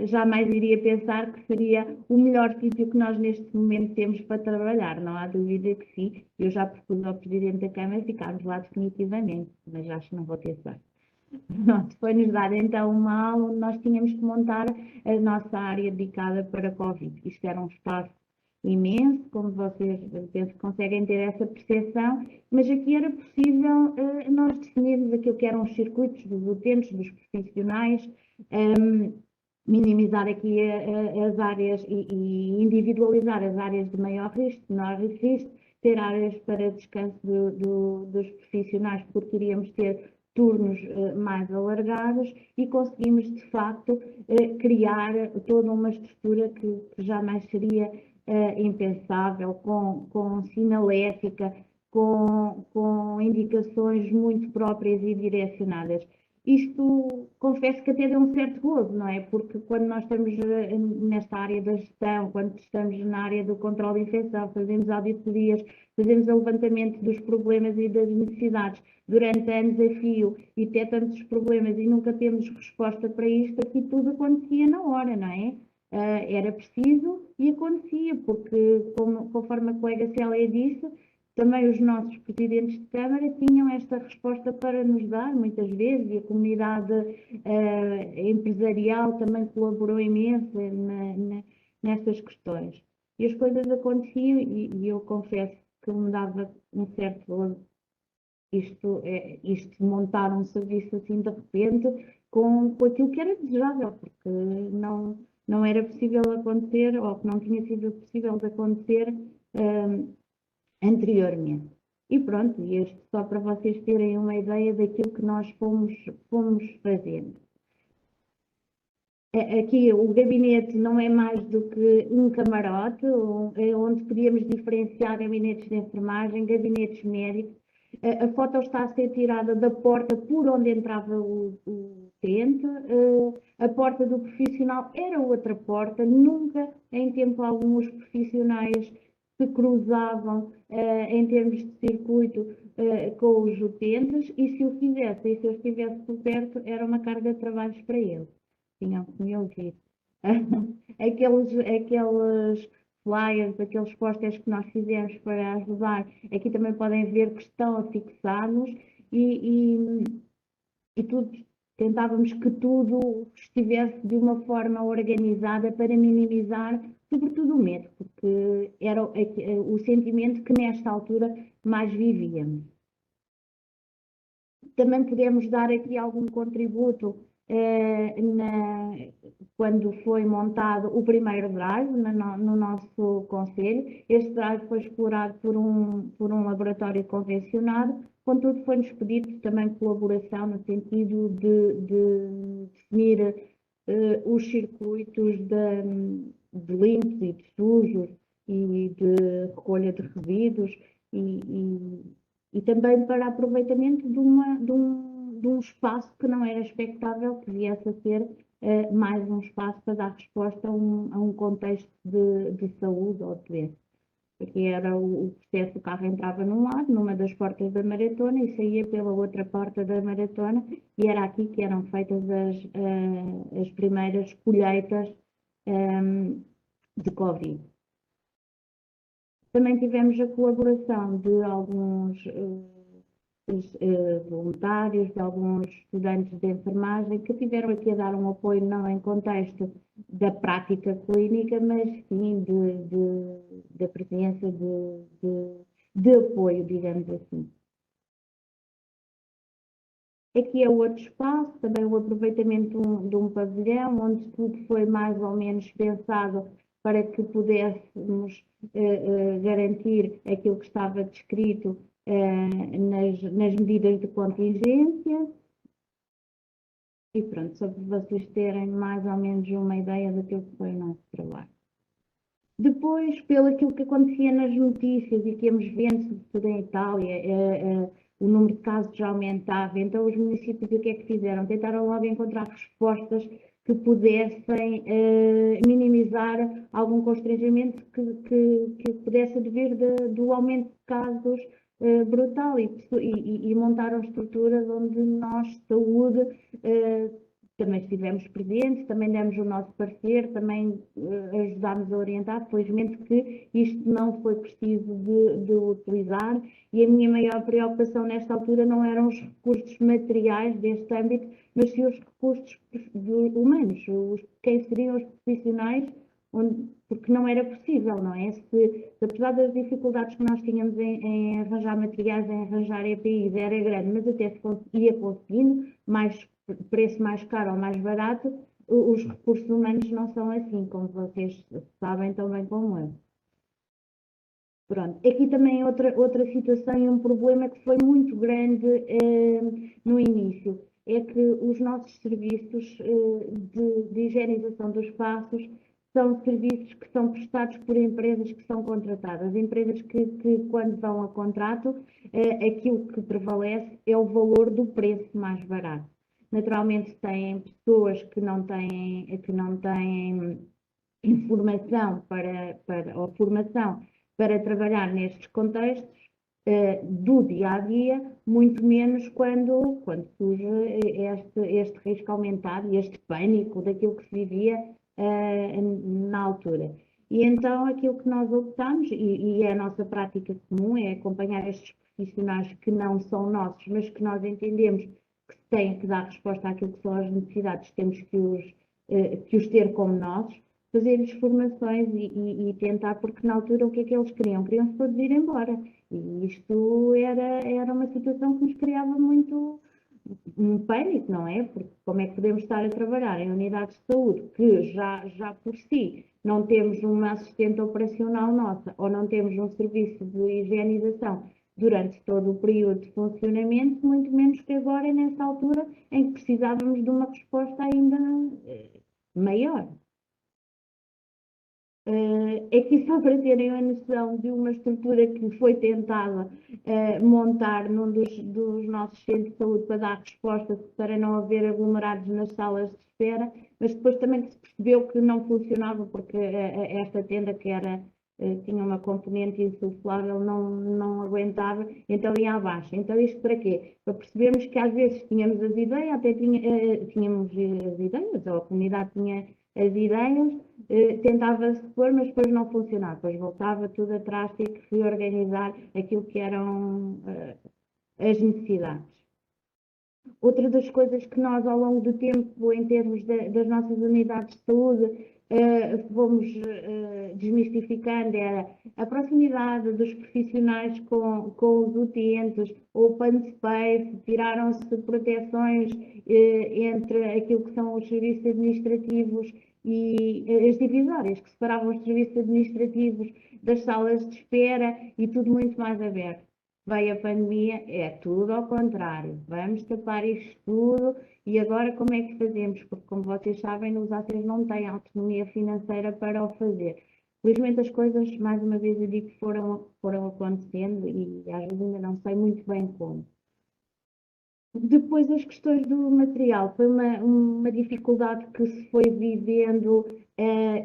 jamais iria pensar que seria o melhor sítio que nós neste momento temos para trabalhar. Não há dúvida que sim. Eu já propus ao Presidente da Câmara ficarmos lá definitivamente, mas acho que não vou ter sorte. Pronto, foi-nos dada então uma aula onde nós tínhamos que montar a nossa área dedicada para Covid. Isto era um espaço imenso, como vocês penso que conseguem ter essa percepção, mas aqui era possível nós definirmos aquilo que eram os circuitos dos utentes, dos profissionais, minimizar aqui as áreas e individualizar as áreas de maior risco, de menor risco, ter áreas para descanso dos profissionais, porque iríamos ter turnos mais alargados e conseguimos, de facto, criar toda uma estrutura que jamais seria impensável, com sinalética, com indicações muito próprias e direcionadas. Isto, confesso que até deu um certo gozo, não é? Porque quando nós estamos nesta área da gestão, quando estamos na área do controle de infecção, fazemos auditorias, fazemos o levantamento dos problemas e das necessidades durante anos a fio e detectamos os problemas e nunca temos resposta para isto, aqui tudo acontecia na hora, não é? Era preciso e acontecia, porque, conforme a colega Célia disse, também os nossos presidentes de Câmara tinham esta resposta para nos dar, muitas vezes, e a comunidade empresarial também colaborou imenso nestas questões. E as coisas aconteciam e eu confesso que me dava um certo gozo isto de montar um serviço assim de repente com aquilo que era desejável, porque não era possível acontecer, ou que não tinha sido possível de acontecer anteriormente. E pronto, este só para vocês terem uma ideia daquilo que nós fomos fazendo. Aqui o gabinete não é mais do que um camarote, onde podíamos diferenciar gabinetes de enfermagem, gabinetes médicos. A foto está a ser tirada da porta por onde entrava o utente. A porta do profissional era outra porta, nunca em tempo algum os profissionais se cruzavam em termos de circuito com os utentes, e se o fizessem, e se eu estivesse por perto, era uma carga de trabalhos para eles. Tinham que me ouvir. Aqueles flyers, aqueles posters que nós fizemos para ajudar, aqui também podem ver que estão afixados e tudo, tentávamos que tudo estivesse de uma forma organizada para minimizar, sobretudo o medo, porque era o sentimento que nesta altura mais vivíamos. Também podemos dar aqui algum contributo quando foi montado o primeiro drive no nosso concelho. Este drive foi explorado por um laboratório convencionado, contudo foi-nos pedido também colaboração no sentido de definir os circuitos de limpos e de sujos e de recolha de resíduos e também para aproveitamento de um espaço que não era expectável que viesse a ser mais um espaço para dar resposta a um contexto de saúde ou de doença. Porque era o processo, o carro entrava num lado, numa das portas da maratona, e saía pela outra porta da maratona, e era aqui que eram feitas as primeiras colheitas de Covid. Também tivemos a colaboração de alguns voluntários, de alguns estudantes de enfermagem que tiveram aqui a dar um apoio não em contexto da prática clínica, mas sim da presença de apoio, digamos assim. Aqui é outro espaço, também o aproveitamento de um pavilhão, onde tudo foi mais ou menos pensado para que pudéssemos garantir aquilo que estava descrito nas medidas de contingência. E pronto, só para vocês terem mais ou menos uma ideia daquilo que foi o nosso trabalho. Depois, pelo aquilo que acontecia nas notícias e que íamos vendo, sobretudo em Itália, o número de casos já aumentava, então os municípios o que é que fizeram? Tentaram logo encontrar respostas que pudessem minimizar algum constrangimento que pudesse advir do aumento de casos brutal e montaram estruturas onde nós, saúde, também estivemos presentes, também demos o nosso parecer, também ajudámos a orientar. Felizmente que isto não foi preciso de utilizar, e a minha maior preocupação nesta altura não eram os recursos materiais deste âmbito, mas sim os recursos humanos, quem seriam os profissionais, porque não era possível, não é? Se apesar das dificuldades que nós tínhamos em arranjar materiais, em arranjar EPIs, era grande, mas até se ia conseguindo, preço mais caro ou mais barato, os recursos humanos não são assim, como vocês sabem tão bem como eu. Pronto, aqui também outra situação e um problema que foi muito grande no início, é que os nossos serviços de higienização dos espaços são serviços que são prestados por empresas que são contratadas, empresas que quando vão a contrato, aquilo que prevalece é o valor do preço mais barato. Naturalmente têm pessoas que não têm informação ou formação para trabalhar nestes contextos do dia a dia, muito menos quando surge este risco aumentado e este pânico daquilo que se vivia na altura. E então aquilo que nós optamos, e é a nossa prática comum, é acompanhar estes profissionais que não são nossos, mas que nós entendemos que têm que dar resposta àquilo que são as necessidades, temos que os ter como nossos, fazer-lhes formações e tentar, porque na altura o que é que eles queriam? Queriam-se todos ir embora. E isto era uma situação que nos criava muito um pânico, não é? Porque como é que podemos estar a trabalhar em unidades de saúde que já por si não temos uma assistente operacional nossa ou não temos um serviço de higienização durante todo o período de funcionamento, muito menos que agora, nessa altura, em que precisávamos de uma resposta ainda maior. Aqui só para terem a noção de uma estrutura que foi tentada montar num dos nossos centros de saúde para dar resposta, para não haver aglomerados nas salas de espera, mas depois também se percebeu que não funcionava porque esta tenda que tinha uma componente insuflável, não aguentava, então ia abaixo. Então isto para quê? Para percebermos que às vezes tínhamos as ideias, até tínhamos as ideias, ou a comunidade tinha as ideias, tentava-se pôr, mas depois não funcionava, depois voltava tudo atrás, tinha que reorganizar aquilo que eram as necessidades. Outra das coisas que nós, ao longo do tempo, em termos das nossas unidades de saúde, fomos desmistificando, era a proximidade dos profissionais com os utentes, o open space, tiraram-se proteções entre aquilo que são os serviços administrativos e as divisórias que separavam os serviços administrativos das salas de espera e tudo muito mais aberto. Veio a pandemia, é tudo ao contrário, vamos tapar isto tudo e agora como é que fazemos? Porque como vocês sabem, os ACs não têm autonomia financeira para o fazer. Felizmente as coisas, mais uma vez eu digo, foram acontecendo e às vezes ainda não sei muito bem como. Depois as questões do material, foi uma dificuldade que se foi vivendo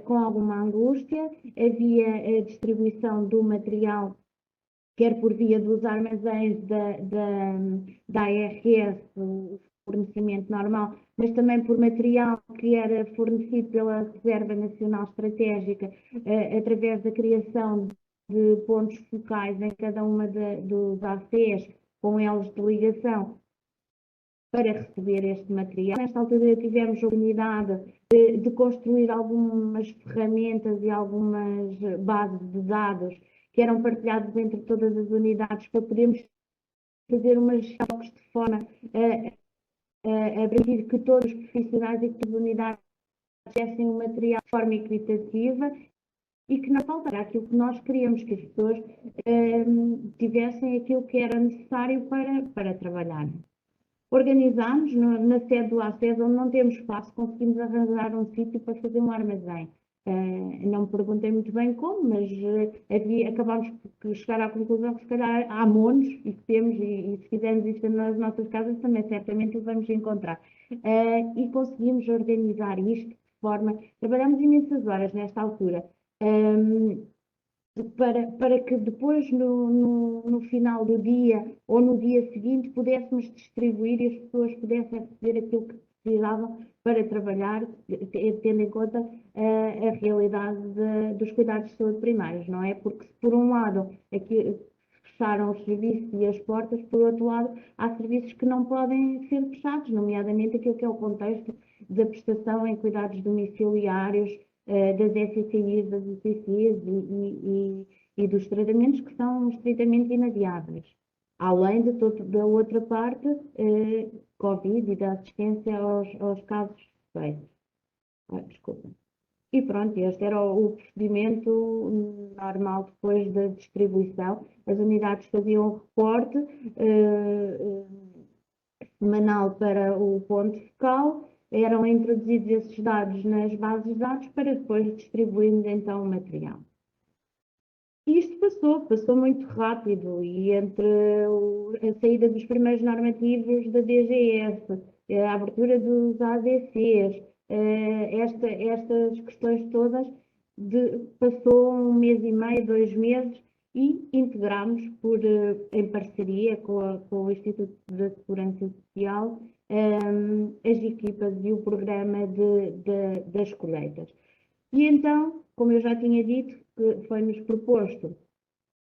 com alguma angústia, havia a distribuição do material quer por via dos armazéns da ARS, o fornecimento normal, mas também por material que era fornecido pela Reserva Nacional Estratégica, através da criação de pontos focais em cada uma dos ACs, com elos de ligação, para receber este material. Nesta altura tivemos a oportunidade de construir algumas ferramentas e algumas bases de dados que eram partilhados entre todas as unidades para podermos fazer umas toques de forma a permitir que todos os profissionais e que todas as unidades tivessem o material de forma equitativa e que não faltara aquilo que nós queríamos, que as pessoas tivessem aquilo que era necessário para trabalhar. Organizámos na sede do ACES, onde não temos espaço, conseguimos arranjar um sítio para fazer um armazém. Não me perguntei muito bem como, mas acabámos por chegar à conclusão que se calhar há monos e que temos, e se fizermos isto nas nossas casas também certamente o vamos encontrar. E conseguimos organizar isto de forma, trabalhamos imensas horas nesta altura, para que depois no final do dia ou no dia seguinte pudéssemos distribuir e as pessoas pudessem receber aquilo que precisavam para trabalhar, tendo em conta a realidade dos cuidados de saúde primários, não é? Porque, se por um lado, aqui fecharam os serviços e as portas, por outro lado, há serviços que não podem ser fechados, nomeadamente aquilo que é o contexto da prestação em cuidados domiciliários, das SCIs, das UCCs e dos tratamentos que são estritamente inadiáveis. Além da outra parte, Covid e da assistência aos casos suspeitos. Desculpa. E pronto, este era o procedimento normal depois da distribuição. As unidades faziam um reporte semanal para o ponto focal, eram introduzidos esses dados nas bases de dados para depois distribuirmos então o material. Isto passou muito rápido e entre a saída dos primeiros normativos da DGS, a abertura dos ADCs, estas questões todas, passou 1 mês e meio, 2 meses e integramos em parceria com o Instituto da Segurança Social as equipas e o programa das colheitas. E então, como eu já tinha dito, foi-nos proposto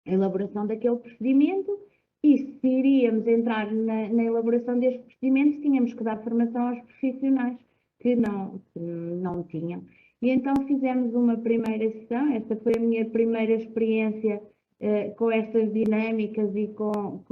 a elaboração daquele procedimento e se iríamos entrar na elaboração deste procedimento, tínhamos que dar formação aos profissionais que não tinham. E então fizemos uma primeira sessão, esta foi a minha primeira experiência com estas dinâmicas e com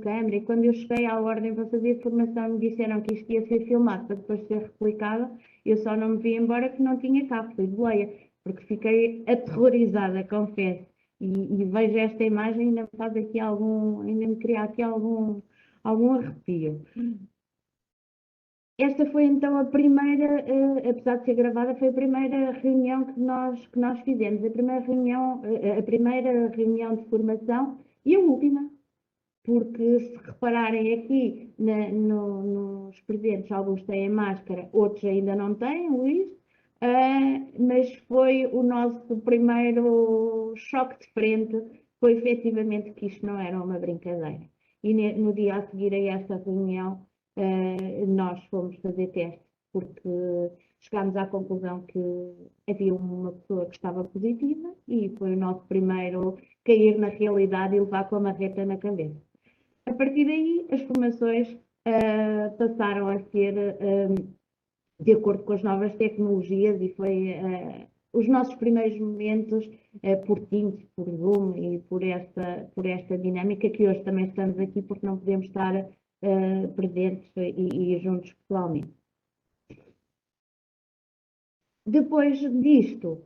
câmara, e quando eu cheguei à ordem para fazer formação me disseram que isto ia ser filmado para depois ser replicado, eu só não me vi embora que não tinha cá, fui de boleia, porque fiquei aterrorizada, confesso, e vejo esta imagem e ainda me faz aqui ainda me cria aqui algum arrepio. Esta foi então a primeira, apesar de ser gravada, foi a primeira reunião que nós fizemos, a primeira reunião de formação e a última, porque se repararem aqui nos presentes, alguns têm máscara, outros ainda não têm, Luís, mas foi o nosso primeiro choque de frente, foi efetivamente que isto não era uma brincadeira. E no dia a seguir a esta reunião, nós fomos fazer testes, porque chegámos à conclusão que havia uma pessoa que estava positiva e foi o nosso primeiro cair na realidade e levar com a marreta na cabeça. A partir daí, as formações passaram a ser de acordo com as novas tecnologias e foi os nossos primeiros momentos por Teams, por Zoom e por esta dinâmica que hoje também estamos aqui porque não podemos estar presentes e juntos pessoalmente. Depois disto,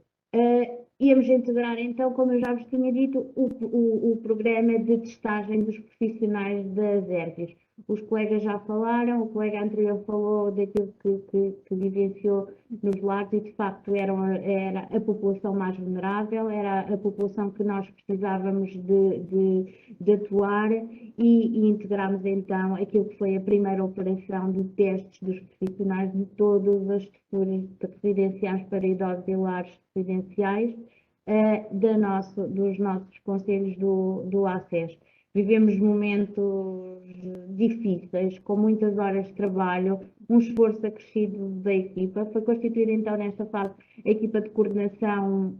íamos integrar então, como eu já vos tinha dito, o programa de testagem dos profissionais das ERPs. Os colegas já falaram, o colega anterior falou daquilo que vivenciou nos lares e de facto era a população mais vulnerável, era a população que nós precisávamos de atuar e integramos então aquilo que foi a primeira operação de testes dos profissionais de todas as estruturas residenciais para idosos e lares residenciais dos nossos conselhos do ACES. Vivemos momentos difíceis, com muitas horas de trabalho, um esforço acrescido da equipa. Foi constituída então nesta fase a equipa de coordenação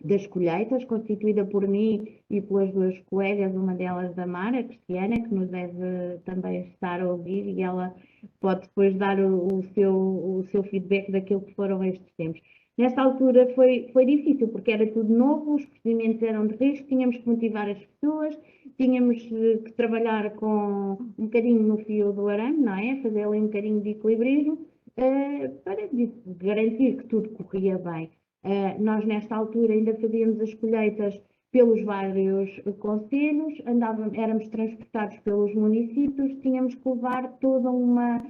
das colheitas, constituída por mim e pelas duas colegas, uma delas da Mara, a Cristiana, que nos deve também estar a ouvir e ela pode depois dar o seu feedback daquilo que foram estes tempos. Nesta altura foi difícil, porque era tudo novo, os procedimentos eram de risco, tínhamos que motivar as pessoas, tínhamos que trabalhar com um bocadinho no fio do arame, não é? Fazer ali um bocadinho de equilibrismo, para garantir que tudo corria bem. Nós, nesta altura, ainda fazíamos as colheitas pelos vários concelhos, éramos transportados pelos municípios, tínhamos que levar toda uma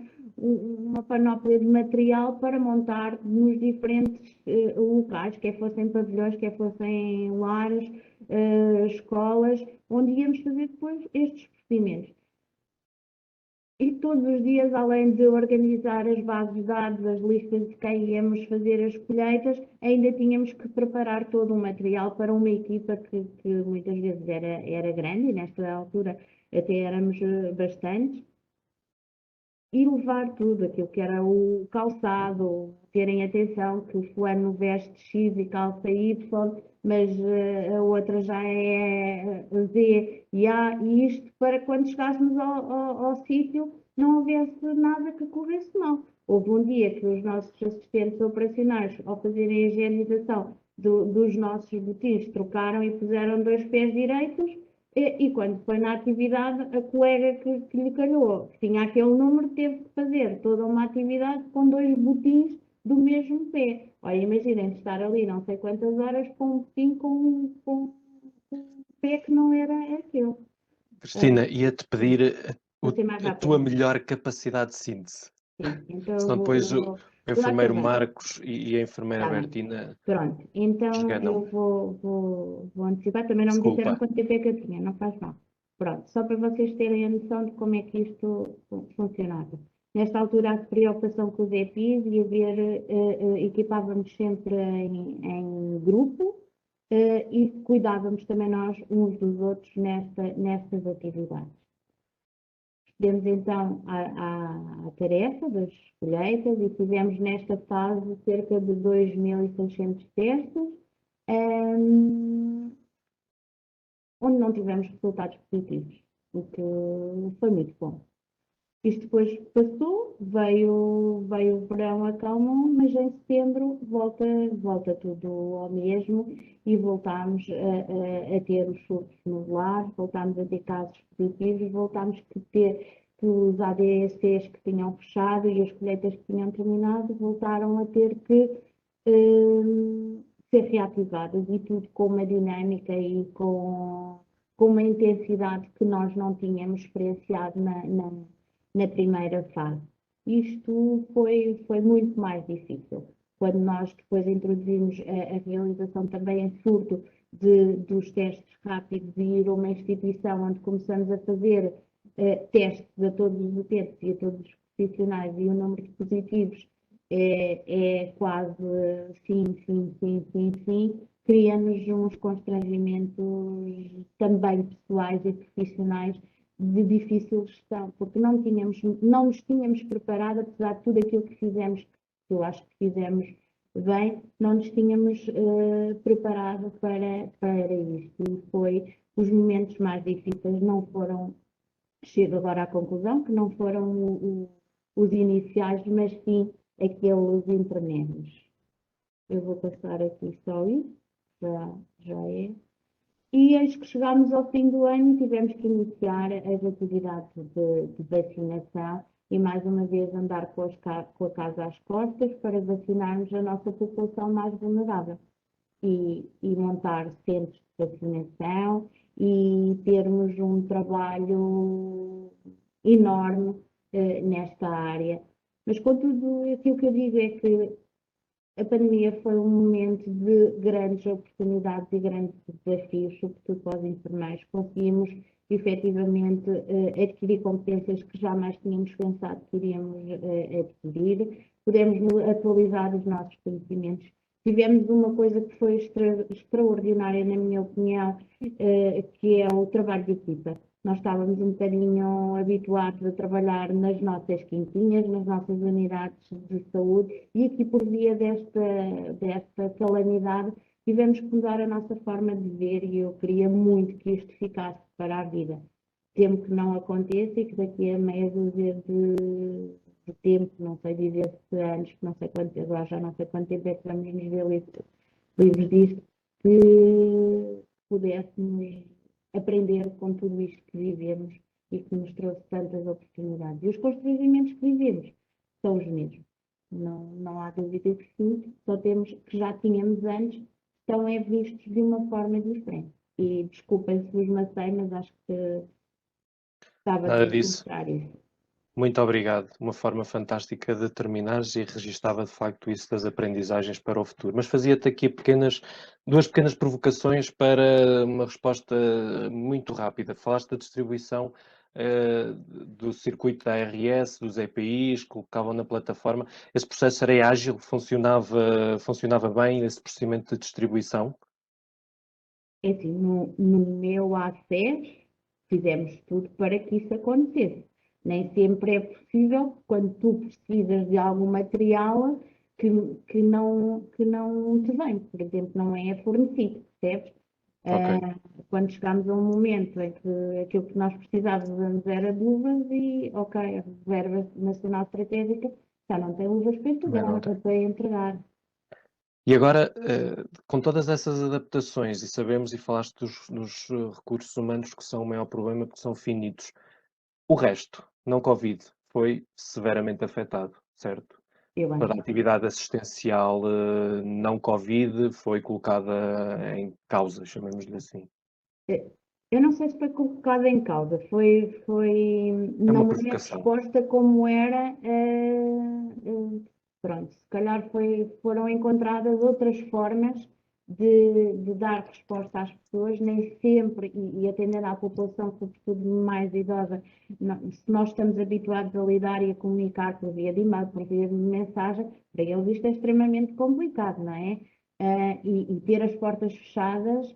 panóplia de material para montar nos diferentes locais, quer fossem pavilhões, quer fossem lares, escolas, onde íamos fazer depois estes procedimentos. E todos os dias, além de organizar as bases de dados, as listas de quem íamos fazer as colheitas, ainda tínhamos que preparar todo o material para uma equipa que muitas vezes era grande, e nesta altura até éramos bastantes. e levar tudo, aquilo que era o calçado, terem atenção que o fulano veste X e calça Y, mas a outra já é Z e A, e isto para quando chegássemos ao sítio não houvesse nada que corresse mal. Houve um dia que os nossos assistentes operacionais, ao fazerem a higienização dos nossos botins, trocaram e puseram 2 pés direitos, e quando foi na atividade, a colega que lhe calhou, que tinha aquele número, teve que fazer toda uma atividade com 2 botins do mesmo pé. Olha, imaginem estar ali não sei quantas horas com um botim com um pé que não era aquele. Cristina, ia-te pedir Vou ser mais a rápida. tua melhor capacidade de síntese. Sim, então Senão depois o lá enfermeiro está bem. Marcos e a enfermeira Tá bem. Bertina Pronto, então desganam. eu vou antecipar. Também não me disseram Desculpa. quanto tempo é que eu tinha, não faz mal. Pronto, só para vocês terem a noção de como é que isto funcionava. Nesta altura, a preocupação com os EPIs e equipávamos sempre em grupo e cuidávamos também nós uns dos outros nestas atividades. Demos então à tarefa das colheitas e fizemos nesta fase cerca de 2.600 testes, onde não tivemos resultados positivos, o que foi muito bom. Isto depois passou, veio o verão, acalmou, mas em setembro volta tudo ao mesmo e voltámos a ter os surtos nos lares, voltámos a ter casos positivos, voltámos a ter que os ADSTs que tinham fechado e as colheitas que tinham terminado voltaram a ter que ser reativadas, e tudo com uma dinâmica e com uma intensidade que nós não tínhamos experienciado na primeira fase. Isto foi muito mais difícil. Quando nós depois introduzimos a realização também em surto dos testes rápidos e ir a uma instituição onde começamos a fazer testes a todos os utentes e a todos os profissionais, e o número de positivos é quase sim, cria-nos uns constrangimentos também pessoais e profissionais de difícil gestão, porque não nos tínhamos preparado, apesar de tudo aquilo que fizemos, que eu acho que fizemos bem, não nos tínhamos preparado para isto. E os momentos mais difíceis não foram, chego agora à conclusão, que não foram os iniciais, mas sim aqueles intermédios. Eu vou passar aqui só isso, já é. E eis que chegámos ao fim do ano e tivemos que iniciar as atividades de vacinação e mais uma vez andar com a casa às costas para vacinarmos a nossa população mais vulnerável e montar centros de vacinação e termos um trabalho enorme nesta área. Mas contudo, aquilo que eu digo é que a pandemia foi um momento de grandes oportunidades e grandes desafios, sobretudo para os enfermeiros. Conseguimos, efetivamente, adquirir competências que jamais tínhamos pensado que iríamos adquirir. Pudemos atualizar os nossos conhecimentos. Tivemos uma coisa que foi extraordinária, na minha opinião, que é o trabalho de equipa. Nós estávamos um bocadinho habituados a trabalhar nas nossas quintinhas, nas nossas unidades de saúde, e aqui por via desta calamidade tivemos que mudar a nossa forma de ver, e eu queria muito que isto ficasse para a vida. Temo que não aconteça e que daqui a meia dúzia de tempo, não sei dizer se anos, não sei quanto, agora já não sei quanto tempo é que vamos nos ver livres disto, que pudéssemos aprender com tudo isto que vivemos e que nos trouxe tantas oportunidades. E os constrangimentos que vivemos são os mesmos. Não há dúvida que sim, só temos que já tínhamos antes, estão vistos de uma forma diferente. E desculpem se vos macei, mas acho que estava a mostrar isso. Muito obrigado. Uma forma fantástica de terminares e registava de facto isso das aprendizagens para o futuro. Mas fazia-te aqui duas pequenas provocações para uma resposta muito rápida. Falaste da distribuição do circuito da ARS, dos EPIs, colocavam na plataforma. Esse processo era ágil, funcionava bem, esse procedimento de distribuição? É assim, no meu acesso, fizemos tudo para que isso acontecesse. Nem sempre é possível, quando tu precisas de algum material que não te vem, por exemplo, não é fornecido, percebes? Quando chegámos a um momento em que aquilo que nós precisávamos era de uvas e, ok, a Reserva Nacional Estratégica já não tem uvas para entregar, para entregar. E agora, com todas essas adaptações, e sabemos e falaste dos recursos humanos que são o maior problema porque são finitos, o resto, não Covid, foi severamente afetado, certo? Eu Toda a acho. atividade assistencial não Covid foi colocada em causa, chamemos-lhe assim. Eu não sei se foi colocada em causa, É uma não é a provocação. resposta como era, pronto, se calhar foram encontradas outras formas de dar resposta às pessoas, nem sempre, e atendendo à população, sobretudo mais idosa, se nós estamos habituados a lidar e a comunicar por via de e-mail, por via de mensagem, para eles isto é extremamente complicado, não é? E ter as portas fechadas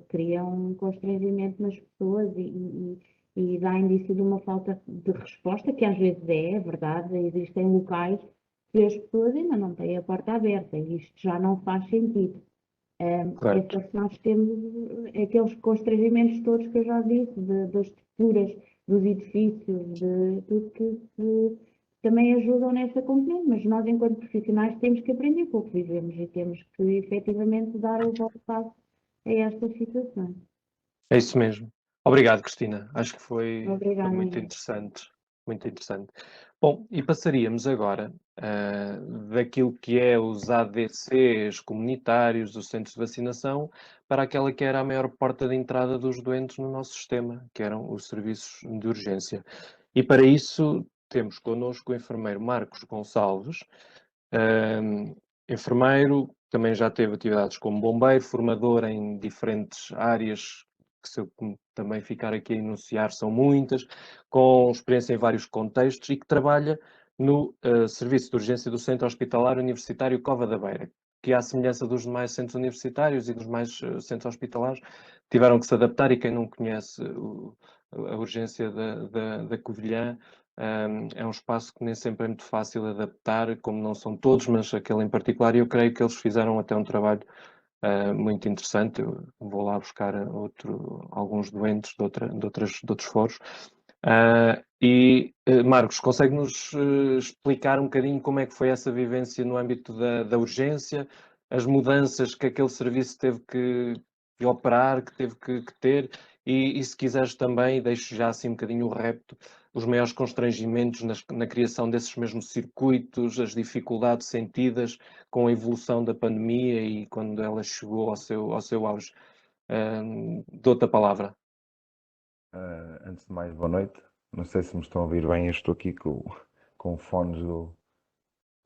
cria um constrangimento nas pessoas e dá indício de uma falta de resposta, que às vezes é verdade, existem locais que as pessoas ainda não têm a porta aberta e isto já não faz sentido. É só que nós temos aqueles constrangimentos todos que eu já disse, das estruturas, dos edifícios, de tudo que também ajudam nessa componente, mas nós, enquanto profissionais, temos que aprender com o que vivemos e temos que efetivamente dar o vosso passo a esta situação. É isso mesmo. Obrigado, Cristina. Acho que foi Obrigada, muito Inês. interessante. Muito interessante. Bom, e passaríamos agora daquilo que é os ADCs comunitários, os centros de vacinação, para aquela que era a maior porta de entrada dos doentes no nosso sistema, que eram os serviços de urgência. E para isso temos connosco o enfermeiro Marcos Gonçalves, enfermeiro, também já teve atividades como bombeiro, formador em diferentes áreas, que se eu também ficar aqui a enunciar são muitas, com experiência em vários contextos e que trabalha no Serviço de Urgência do Centro Hospitalar Universitário Cova da Beira, que, à semelhança dos demais centros universitários e dos mais centros hospitalares, tiveram que se adaptar, e quem não conhece a urgência da Covilhã, é um espaço que nem sempre é muito fácil de adaptar, como não são todos, mas aquele em particular, e eu creio que eles fizeram até um trabalho muito interessante. Eu vou lá buscar alguns doentes de outros foros. Marcos, consegue-nos explicar um bocadinho como é que foi essa vivência no âmbito da urgência, as mudanças que aquele serviço teve que operar, que teve que ter, e se quiseres também, deixo já assim um bocadinho o repto, os maiores constrangimentos na criação desses mesmos circuitos, as dificuldades sentidas com a evolução da pandemia e quando ela chegou ao seu auge. Dou-te a palavra. Antes de mais, boa noite. Não sei se me estão a ouvir bem, eu estou aqui com fones do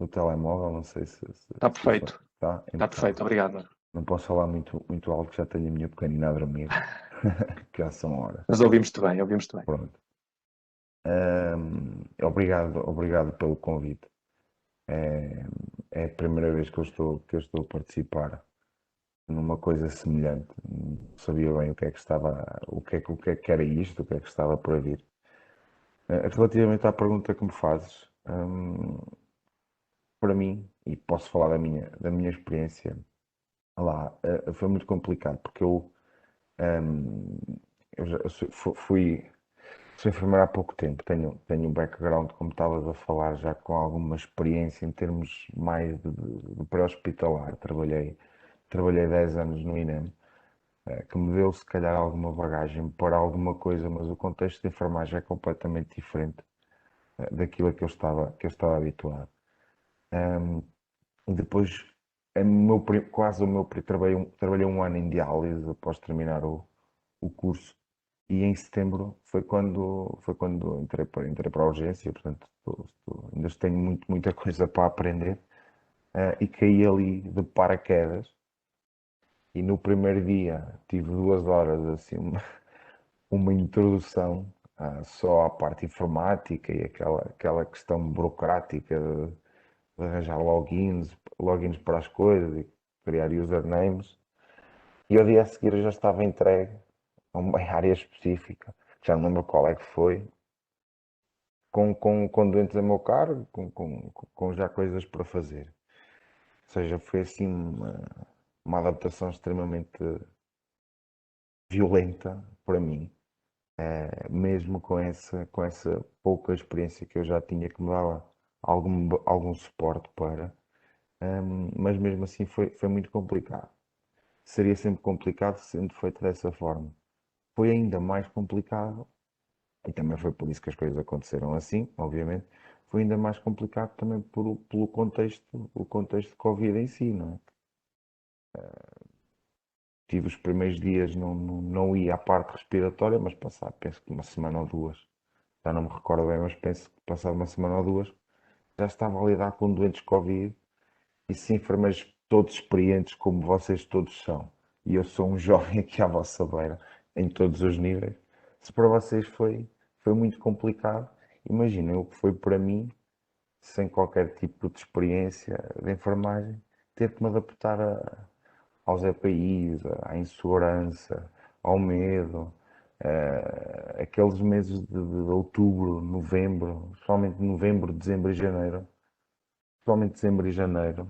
telemóvel, não sei se Está perfeito. Está Está perfeito, obrigado. Não posso falar muito alto, já tenho a minha pequenina a dormir, que já são horas. Mas ouvimos-te bem, ouvimos-te bem. Pronto. Obrigado pelo convite. É a primeira vez que eu estou a participar numa coisa semelhante. Não sabia bem o que é que era isto, o que é que estava por vir. Relativamente à pergunta que me fazes, para mim, e posso falar da minha experiência lá, foi muito complicado, porque eu fui enfermeiro há pouco tempo, tenho um background, como estavas a falar, já com alguma experiência em termos mais de pré-hospitalar. Trabalhei 10 anos no INEM, que me deu se calhar alguma bagagem para alguma coisa, mas o contexto de enfermagem é completamente diferente daquilo a que eu estava habituado. E depois, trabalhei um ano em diálise após terminar o curso, e em setembro foi quando entrei para a urgência. Portanto, ainda tenho muita coisa para aprender, e caí ali de paraquedas. E no primeiro dia tive 2 horas, assim, uma introdução só à parte informática e aquela questão burocrática de arranjar logins para as coisas e criar usernames. E ao dia a seguir eu já estava entregue a uma área específica, já não lembro qual é que foi, com doentes a meu cargo, com já coisas para fazer. Ou seja, foi assim uma adaptação extremamente violenta para mim, mesmo com essa pouca experiência que eu já tinha, que me dava algum suporte para, mas mesmo assim foi muito complicado. Seria sempre complicado sendo feito dessa forma. Foi ainda mais complicado, e também foi por isso que as coisas aconteceram assim, obviamente, foi ainda mais complicado também pelo contexto, o contexto de Covid em si, não é? Tive os primeiros dias, não ia à parte respiratória, mas passado, penso que uma semana ou duas, já não me recordo bem, mas penso que passado uma semana ou duas, já estava a lidar com doentes Covid e sim, enfermeiros todos experientes como vocês todos são. E eu sou um jovem aqui à vossa beira, em todos os níveis. Se para vocês foi muito complicado, imaginem o que foi para mim, sem qualquer tipo de experiência de enfermagem, ter que me adaptar aos EPIs, à insegurança, ao medo. Aqueles meses de outubro, novembro, especialmente novembro, dezembro e janeiro, especialmente dezembro e janeiro,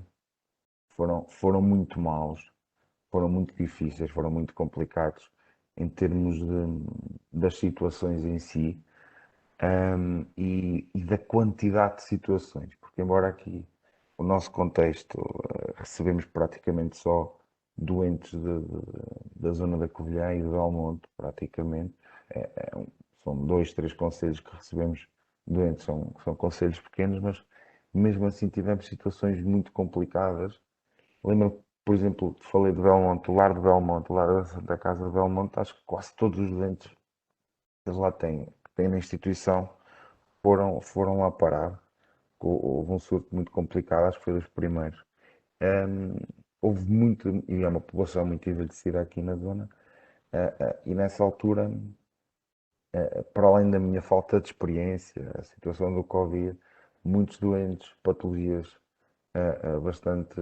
foram muito maus, foram muito difíceis, foram muito complicados em termos das situações em si, e da quantidade de situações, porque embora aqui o nosso contexto recebemos praticamente só doentes da zona da Covilhã e do Belmonte, praticamente, são 2, 3 concelhos que recebemos doentes, são concelhos pequenos, mas mesmo assim tivemos situações muito complicadas. Lembro, por exemplo, falei de Belmonte, o lar de Belmonte, o lar da Casa de Belmonte, acho que quase todos os doentes que eles lá têm na instituição, foram lá parar. Houve um surto muito complicado, acho que foi dos primeiros. Houve muito, e é uma população muito envelhecida aqui na zona, e nessa altura, para além da minha falta de experiência, a situação do Covid, muitos doentes, patologias bastante,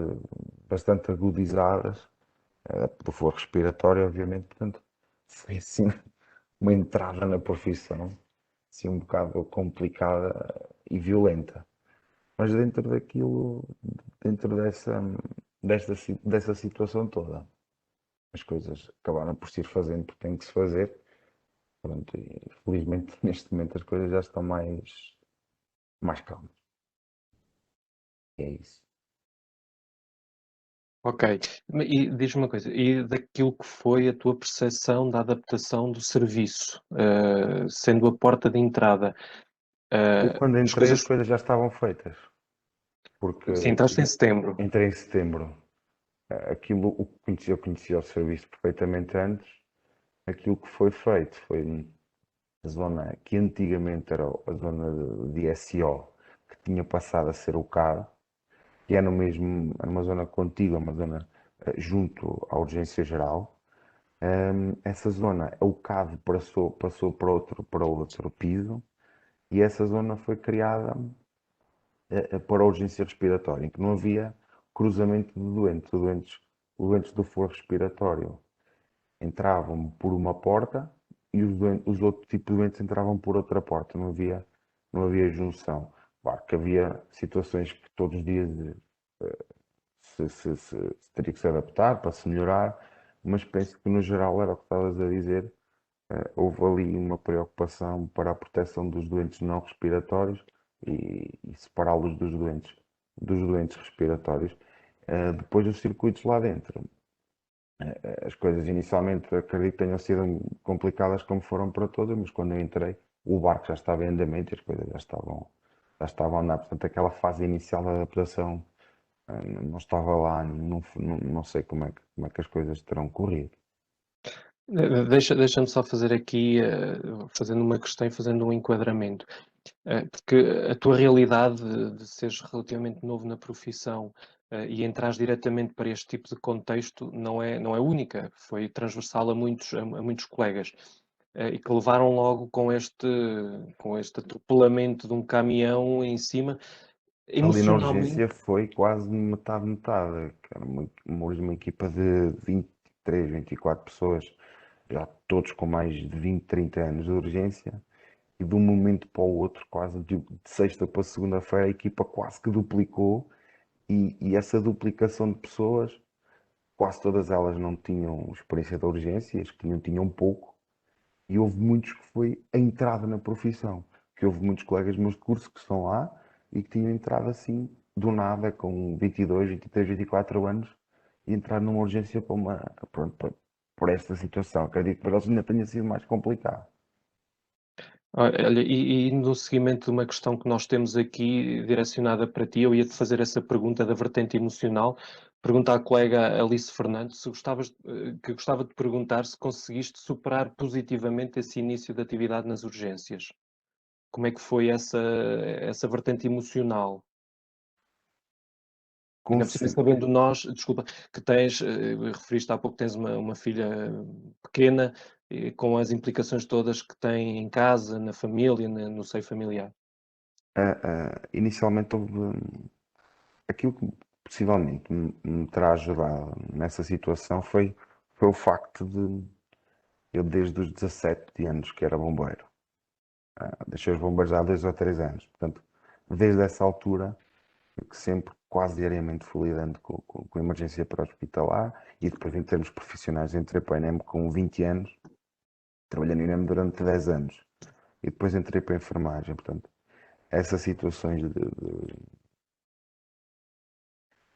bastante agudizadas, do foro respiratório, obviamente, portanto, foi assim uma entrada na profissão, assim um bocado complicada e violenta. Mas dentro daquilo, dentro dessa situação toda, as coisas acabaram por se ir fazendo porque tem que se fazer. Pronto, e felizmente neste momento as coisas já estão mais calmas. E é isso. Ok, e diz-me uma coisa, e daquilo que foi a tua percepção da adaptação do serviço, sendo a porta de entrada, Eu quando as entrei as coisas, coisas já estavam feitas, porque sim, entraste em setembro, entrei em setembro. Aquilo, eu conhecia o serviço perfeitamente antes, aquilo que foi feito foi a zona que antigamente era a zona de SO, que tinha passado a ser o CAD, que é no mesmo, é uma zona contigua, uma zona junto à urgência geral. Essa zona, o CAD passou para outro piso, e essa zona foi criada para a urgência respiratória, em que não havia cruzamento de doentes do foro respiratório entravam por uma porta e os outros tipos de doentes entravam por outra porta, não havia junção. Claro que havia situações que todos os dias se teria que se adaptar para se melhorar, mas penso que no geral era o que estavas a dizer, houve ali uma preocupação para a proteção dos doentes não respiratórios e separá-los dos doentes respiratórios. Depois os circuitos lá dentro, as coisas inicialmente acredito que tenham sido complicadas como foram para todas, mas quando eu entrei o barco já estava em andamento e as coisas já estavam a andar. Portanto, aquela fase inicial da adaptação não estava lá, não sei como é que as coisas terão corrido. Deixa-me só fazer aqui, fazendo uma questão e fazendo um enquadramento, porque a tua realidade de seres relativamente novo na profissão e entrares diretamente para este tipo de contexto não é única, foi transversal a muitos colegas e que levaram logo com este atropelamento de um caminhão em cima, Ali na emocionalmente. urgência foi quase metade, metade, que era uma equipa de 23, 24 pessoas, já todos com mais de 20, 30 anos de urgência, e de um momento para o outro, quase de sexta para segunda-feira, a equipa quase que duplicou, e essa duplicação de pessoas, quase todas elas não tinham experiência de urgência, as que tinham pouco, e houve muitos que foi a entrada na profissão, que houve muitos colegas meus de curso que estão lá e que tinham entrado assim, do nada, com 22, 23, 24 anos, e entrar numa urgência por esta situação. Acredito que para eles ainda tenha sido mais complicado. Olha, e no seguimento de uma questão que nós temos aqui direcionada para ti, eu ia-te fazer essa pergunta da vertente emocional. Pergunta à colega Alice Fernandes se que gostava de perguntar se conseguiste superar positivamente esse início de atividade nas urgências. Como é que foi essa vertente emocional? Ainda por cima, sabendo nós, desculpa, que tens, referiste há pouco, tens uma filha pequena, com as implicações todas que tem em casa, na família, no seio familiar. Inicialmente houve aquilo que possivelmente me terá ajudado nessa situação foi o facto de eu desde os 17 anos que era bombeiro. Deixei os bombeiros há 2 ou 3 anos. Portanto, desde essa altura que sempre, quase diariamente, fui lidando com emergência pré-hospitalar, e depois em termos profissionais entrei para a INEM com 20 anos, trabalhei na INEM durante 10 anos, e depois entrei para a enfermagem. Portanto, essas situações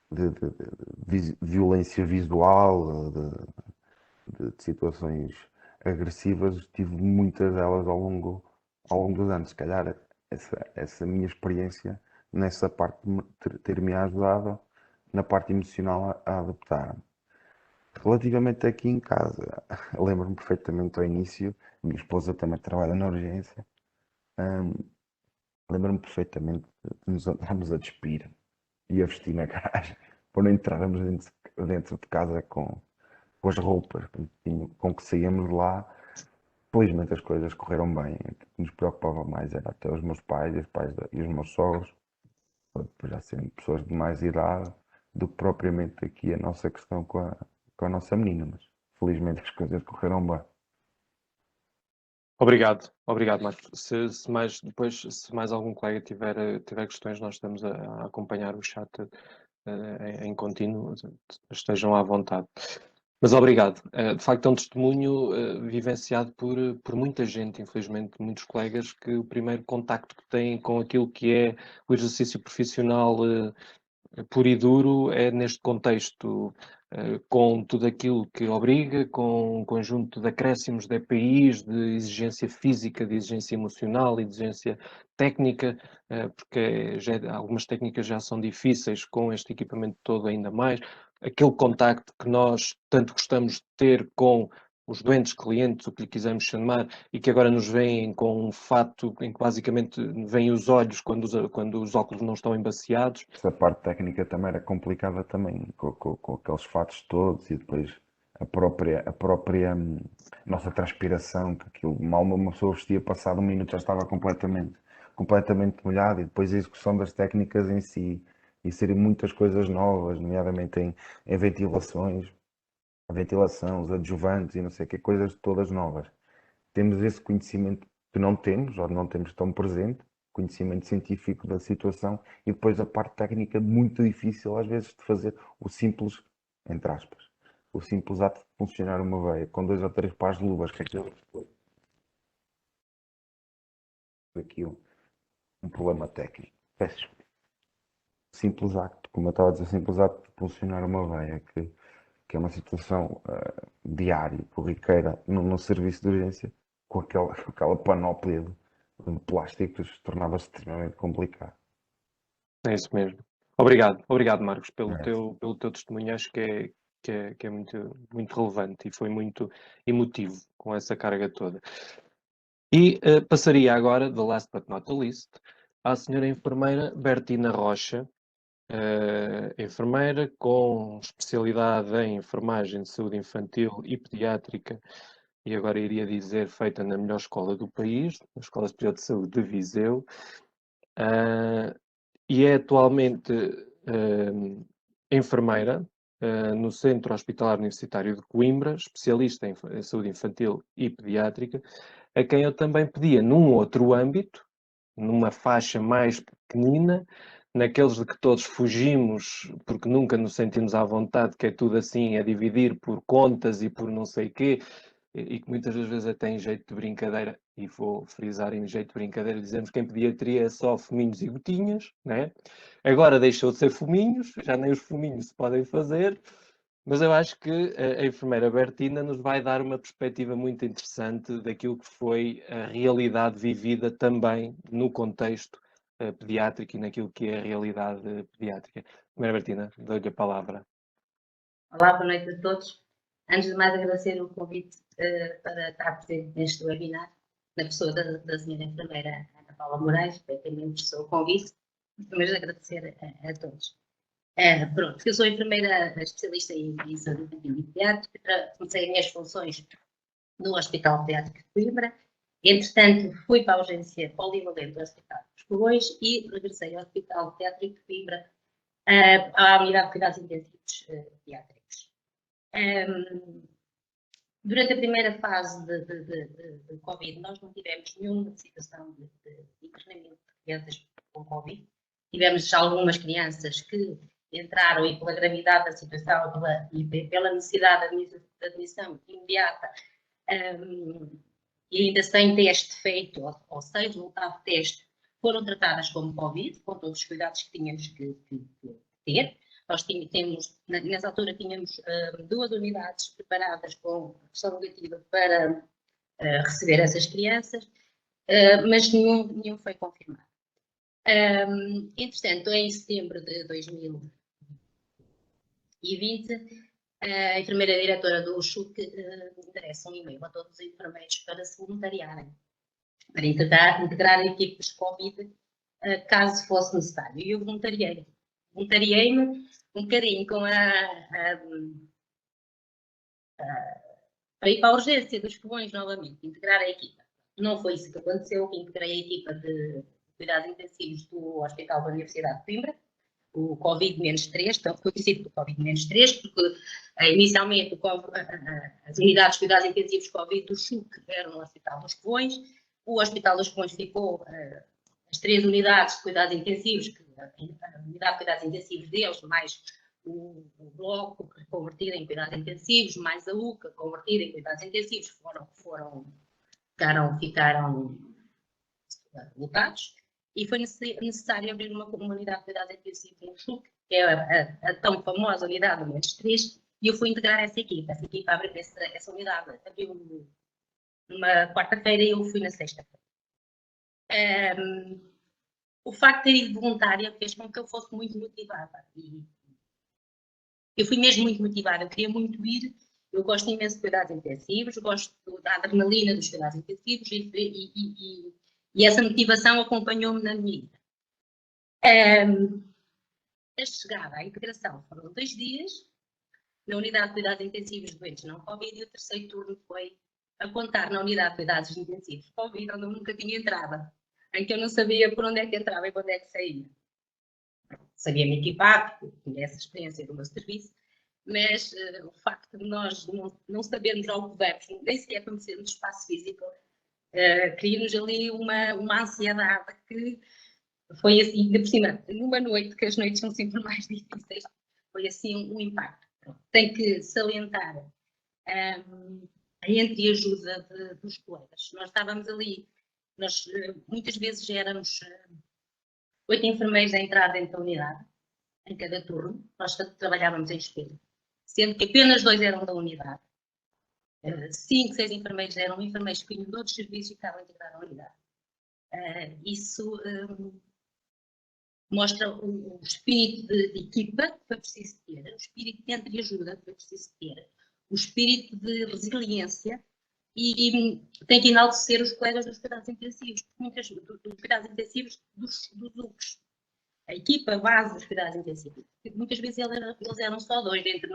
de violência visual, de situações agressivas, tive muitas delas ao longo dos anos. Se calhar essa minha experiência nessa parte ter-me ajudado na parte emocional a adaptar-me. Relativamente aqui em casa, lembro-me perfeitamente ao início, minha esposa também trabalha na urgência, lembro-me perfeitamente de nos andarmos a despir e a vestir na garagem, para não entrarmos dentro de casa com as roupas com que saíamos de lá. Felizmente as coisas correram bem. O que nos preocupava mais era até os meus pais, e os meus sogros, depois já serem pessoas de mais idade, do que propriamente aqui a nossa questão com a nossa menina. Mas felizmente as coisas correram bem. Obrigado, Marcos. Se mais algum colega tiver questões, nós estamos a acompanhar o chat em contínuo, estejam à vontade. Mas obrigado. De facto, é um testemunho vivenciado por muita gente, infelizmente, muitos colegas, que o primeiro contacto que têm com aquilo que é o exercício profissional puro e duro é neste contexto, com tudo aquilo que obriga, com um conjunto de acréscimos de EPIs, de exigência física, de exigência emocional, de exigência técnica, porque algumas técnicas já são difíceis, com este equipamento todo ainda mais. Aquele contacto que nós tanto gostamos de ter com os doentes clientes, o que lhe quisermos chamar, e que agora nos veem com um fato em que basicamente veem os olhos quando os óculos não estão embaciados. Essa parte técnica também era complicada também, com aqueles fatos todos, e depois a própria nossa transpiração, que aquilo mal uma pessoa vestia, passado 1 minuto já estava completamente molhado, e depois a execução das técnicas em si, e serem muitas coisas novas, nomeadamente em ventilação, os adjuvantes e não sei o que, coisas todas novas. Temos esse conhecimento que não temos, ou não temos tão presente, conhecimento científico da situação, e depois a parte técnica muito difícil às vezes de fazer o simples, entre aspas, o simples ato de funcionar uma veia com 2 ou 3 pares de luvas, que é aquilo foi aqui um problema técnico. Peço. Simples acto, como eu estava a dizer, simples acto de funcionar uma veia, que é uma situação diária, corriqueira, no serviço de urgência, com aquela panóplia de plásticos, tornava-se extremamente complicado. É isso mesmo. Obrigado, Marcos, pelo teu testemunho. Acho que é muito, muito relevante e foi muito emotivo com essa carga toda. E passaria agora, the last but not the least, à senhora enfermeira Bertina Rocha, enfermeira com especialidade em enfermagem de saúde infantil e pediátrica, e agora iria dizer feita na melhor escola do país, na Escola Superior de Saúde de Viseu, e é atualmente enfermeira no Centro Hospitalar Universitário de Coimbra, especialista em saúde infantil e pediátrica, a quem eu também pedia, num outro âmbito, numa faixa mais pequenina, naqueles de que todos fugimos porque nunca nos sentimos à vontade, que é tudo assim, é dividir por contas e por não sei quê, e que muitas das vezes até em jeito de brincadeira, e vou frisar em jeito de brincadeira, dizemos que em pediatria é só fuminhos e gotinhas, né? Agora deixou de ser fuminhos, já nem os fuminhos se podem fazer, mas eu acho que a enfermeira Bertina nos vai dar uma perspectiva muito interessante daquilo que foi a realidade vivida também no contexto pediátrico e naquilo que é a realidade pediátrica. Enfermeira Bertina, dou-lhe a palavra. Olá, boa noite a todos. Antes de mais, agradecer o convite para estar presente neste webinar, na pessoa da senhora enfermeira Ana Paula Moraes, que também me prestou o convite, mas também agradecer a todos. Pronto, eu sou enfermeira especialista em saúde infantil e pediátrica, comecei as minhas funções no Hospital Pediátrico de Coimbra, entretanto fui para a urgência polivalente do Hospital dos Covões e regressei ao Hospital Pediátrico de Coimbra, à unidade de cuidados intensivos pediátricos. Durante a primeira fase de Covid, nós não tivemos nenhuma situação de internamento de crianças com Covid. Tivemos algumas crianças que entraram e pela gravidade da situação e pela necessidade de admissão imediata e ainda sem teste feito, ou sem resultado de teste, foram tratadas como Covid, com todos os cuidados que tínhamos que ter. Nós tínhamos, nessa altura, tínhamos 2 unidades preparadas com questão negativa para receber essas crianças, mas nenhum foi confirmado. Entretanto, em setembro de 2020, a enfermeira diretora do UXUC interessa um e-mail a todos os enfermeiros para se voluntariarem, para integrar equipes de Covid, caso fosse necessário. E eu voluntariei-me um bocadinho com para ir para a urgência dos Covões novamente, integrar a equipa. Não foi isso que aconteceu, integrei a equipa de cuidados intensivos do Hospital da Universidade de Coimbra, o Covid-3, então foi conhecido por Covid-3, porque inicialmente as unidades de cuidados intensivos Covid do CHUC eram no Hospital dos Covões, o Hospital dos Covões ficou as 3 unidades de cuidados intensivos, a unidade de cuidados intensivos deles, mais o bloco convertido em cuidados intensivos, mais a UCA convertida em cuidados intensivos, ficaram lotados. E foi necessário abrir uma unidade de cuidados intensivos no CHUC, que é a tão famosa unidade do MES3, e eu fui integrar essa equipa. Essa equipa abriu essa unidade, abriu numa quarta-feira e eu fui na sexta-feira. O facto de ter ido voluntária fez com que eu fosse muito motivada. E eu fui mesmo muito motivada, eu queria muito ir. Eu gosto imenso de cuidados intensivos, gosto da adrenalina dos cuidados intensivos e essa motivação acompanhou-me na minha vida. A chegada à integração foram 2 dias, na unidade de cuidados intensivos de doentes não Covid, e o terceiro turno foi a contar na unidade de cuidados intensivos Covid, onde eu nunca tinha entrado, em que eu não sabia por onde é que entrava e por onde é que saía. Sabia me equipar, porque tinha essa experiência do meu serviço, mas o facto de nós não sabermos ao que vamos, nem sequer conhecermos o espaço físico, cria-nos ali uma ansiedade que foi assim, ainda por cima, numa noite, que as noites são sempre mais difíceis, foi assim um impacto. Tem que salientar a entreajuda dos colegas. Nós estávamos ali, nós muitas vezes éramos 8 enfermeiros a entrar dentro da unidade, em cada turno, nós trabalhávamos em espelho, sendo que apenas 2 eram da unidade. 5, 6 enfermeiros eram enfermeiros que vinham de outros serviços e estavam a integrar a unidade. Isso mostra o espírito de equipa que foi preciso ter, o espírito de entreajuda que foi preciso ter, o espírito de resiliência e tem que enaltecer os colegas dos cuidados intensivos, dos cuidados intensivos dos UCs. A equipa base dos cuidados intensivos. Muitas vezes eles eram só 2 dentro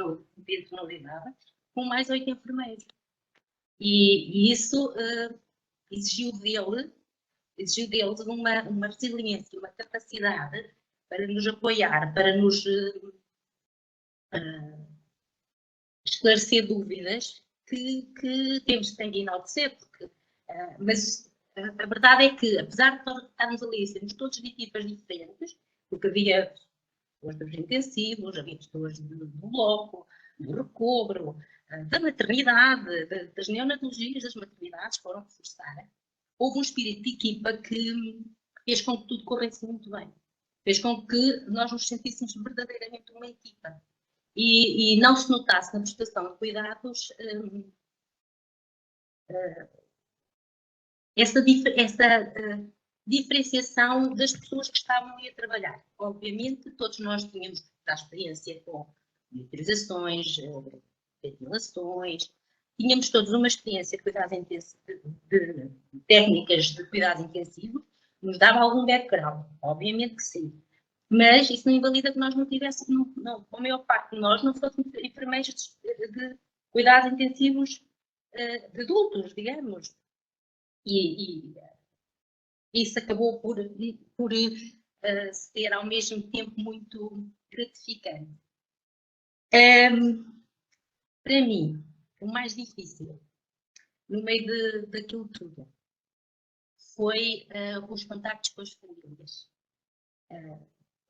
da unidade, com mais 8 enfermeiros. E isso exigiu deles uma resiliência, uma capacidade para nos apoiar, para nos esclarecer dúvidas que tem que enaltecer, porque Mas a verdade é que, apesar de nós estarmos ali, sermos todos de equipas diferentes, porque havia pessoas dos intensivos, havia pessoas do bloco, do recobro, da maternidade, das neonatologias, das maternidades, foram reforçar. Houve um espírito de equipa que fez com que tudo corresse muito bem. Fez com que nós nos sentíssemos verdadeiramente uma equipa. E não se notasse na prestação de cuidados essa diferenciação das pessoas que estavam ali a trabalhar. Obviamente, todos nós tínhamos a experiência com monitorizações, ventilações, tínhamos todos uma experiência de cuidados intensivos, de técnicas de cuidados intensivos, nos dava algum background, obviamente que sim. Mas isso não invalida que nós não tivéssemos, a maior parte de nós não fôssemos enfermeiros de cuidados intensivos de adultos, digamos. E isso acabou por ser ao mesmo tempo muito gratificante. Para mim, o mais difícil, no meio daquilo tudo, foi os contactos com as famílias.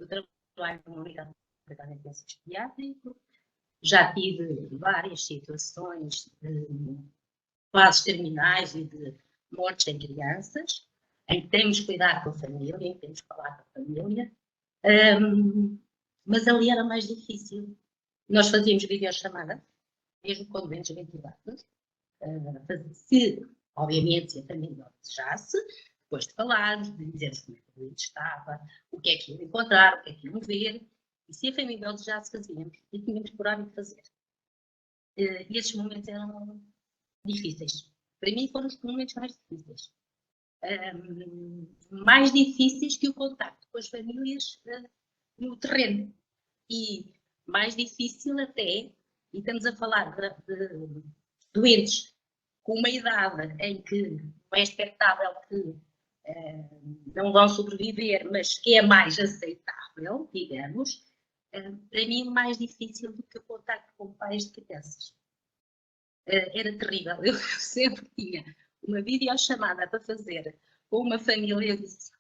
Eu trabalho numa unidade de cuidados intensivos pediátricos, já tive várias situações de fases terminais e de mortes em crianças, em que temos que cuidar com a família, em que temos que falar com a família, mas ali era mais difícil. Nós fazíamos videochamada, mesmo com doentes ventilados, obviamente, se a família o desejasse, depois de falarmos, de dizermos como é que o doente estava, o que é que iam encontrar, o que é que iam ver, e se a família o desejasse, fazíamos, e tínhamos por hábito de fazer. E esses momentos eram difíceis. Para mim foram os momentos mais difíceis. Mais difíceis que o contacto com as famílias no terreno. E mais difícil até, e estamos a falar de doentes com uma idade em que não é expectável que não vão sobreviver, mas que é mais aceitável, digamos, para mim mais difícil do que o contacto com pais de crianças. Era terrível. Eu sempre tinha uma videochamada para fazer com uma família e disse,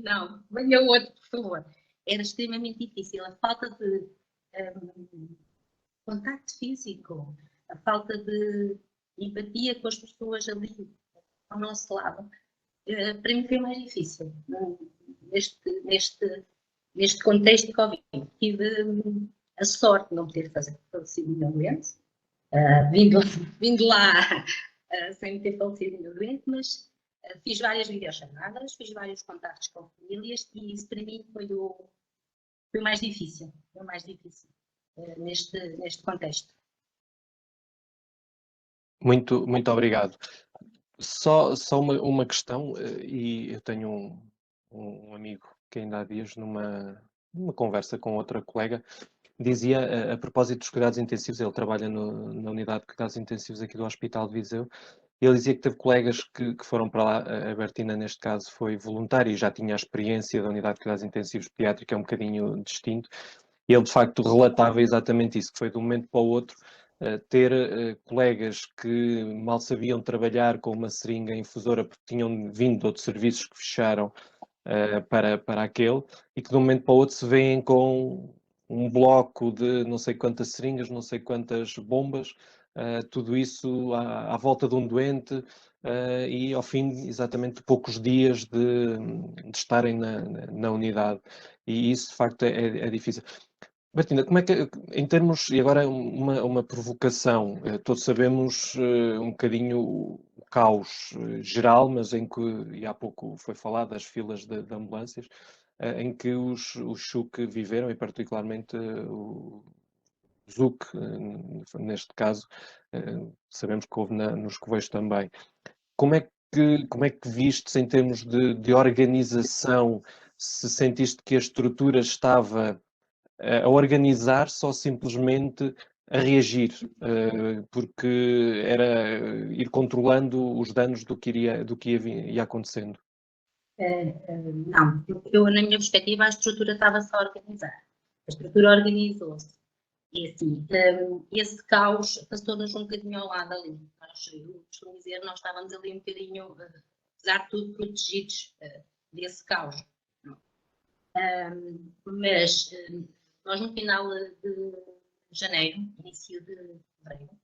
não, venha outro, por favor. Era extremamente difícil. A falta de contacto físico, a falta de empatia com as pessoas ali ao nosso lado, para mim foi mais difícil neste contexto de Covid. Tive a sorte de não ter falecido nenhum doente, vindo lá sem ter falecido nenhum doente, mas fiz várias videochamadas, fiz vários contactos com famílias e isso para mim foi o mais difícil, neste contexto. Muito obrigado. Só uma questão, e eu tenho um amigo que ainda há dias, numa conversa com outra colega, dizia, a propósito dos cuidados intensivos, ele trabalha na unidade de cuidados intensivos aqui do Hospital de Viseu, ele dizia que teve colegas que foram para lá, a Bertina neste caso foi voluntária e já tinha a experiência da unidade de cuidados intensivos pediátrica, é um bocadinho distinto, e ele de facto relatava exatamente isso, que foi de um momento para o outro, ter colegas que mal sabiam trabalhar com uma seringa infusora porque tinham vindo de outros serviços que fecharam para aquele, e que de um momento para o outro se veem com um bloco de não sei quantas seringas, não sei quantas bombas, tudo isso à volta de um doente, e ao fim exatamente de poucos dias de estarem na unidade. E isso de facto é difícil. Bertina, como é que, em termos, e agora uma provocação, todos sabemos um bocadinho o caos geral, mas em que, e há pouco foi falado das filas de ambulâncias, em que os SHUC viveram, e particularmente o ZUC, neste caso, sabemos que houve nos Coveiros também. Como é que vistes em termos de organização, se sentiste que a estrutura estava a organizar-se ou simplesmente a reagir, porque era ir controlando os danos do que ia acontecendo? Não, na minha perspectiva, a estrutura estava-se a organizar. A estrutura organizou-se. E assim, esse caos passou-nos um bocadinho ao lado ali. Nós eu costumo dizer, nós estávamos ali um bocadinho, apesar de tudo, protegidos desse caos. Mas nós no final de janeiro, início de fevereiro,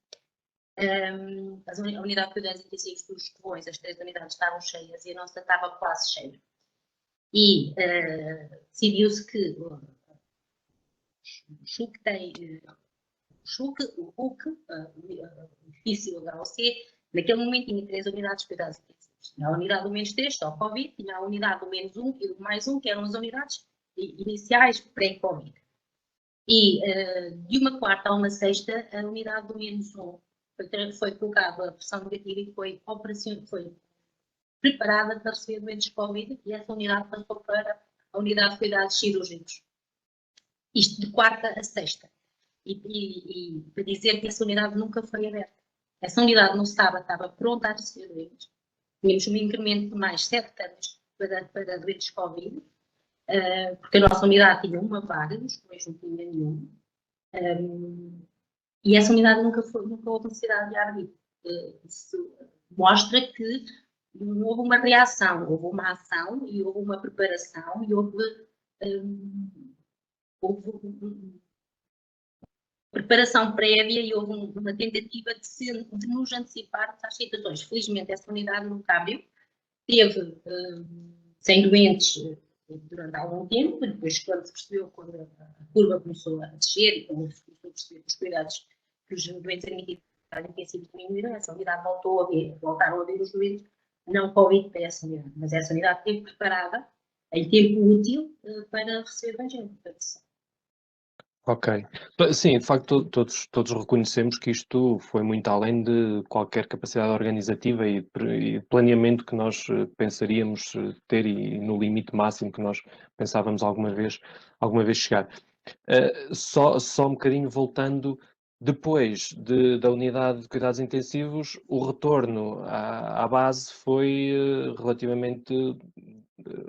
a unidade de cuidados intensivos dos Covões, as 3 unidades estavam cheias e a nossa estava quase cheia. E decidiu-se que o CHUC tem, o HUC, o edifício HOC, naquele momento tinha 3 unidades de cuidados intensivos. Tinha a unidade do menos 3, só Covid, tinha a unidade do menos 1 e do mais 1, que eram as unidades iniciais pré-Covid. E de uma quarta a uma sexta, a unidade do menos 1 foi colocada a pressão negativa e foi preparada para receber doentes Covid e essa unidade passou para a unidade de cuidados cirúrgicos. Isto de quarta a sexta. E para dizer que essa unidade nunca foi aberta. Essa unidade no sábado estava pronta a receber doentes. Tínhamos um incremento de mais 7 camas para doentes Covid, porque a nossa unidade tinha uma vaga, os Covões não tinha nenhuma. E essa unidade nunca houve necessidade de ar livre. Isso mostra que houve uma reação, houve uma ação e houve uma preparação e houve preparação prévia e houve uma tentativa de nos antecipar às situações. Felizmente essa unidade nunca abriu, teve 100 doentes durante algum tempo, depois quando se percebeu, quando a curva começou a descer e quando se começou a perceber que os cuidados que os doentes admitidos intensivos diminuíram, essa unidade voltaram a abrir os doentes não Covid para essa unidade, mas essa unidade esteve preparada em tempo útil para receber bem gente. Ok. Sim, de facto, todos reconhecemos que isto foi muito além de qualquer capacidade organizativa e planeamento que nós pensaríamos ter e no limite máximo que nós pensávamos alguma vez chegar. Só um bocadinho voltando, depois da unidade de cuidados intensivos, o retorno à base foi relativamente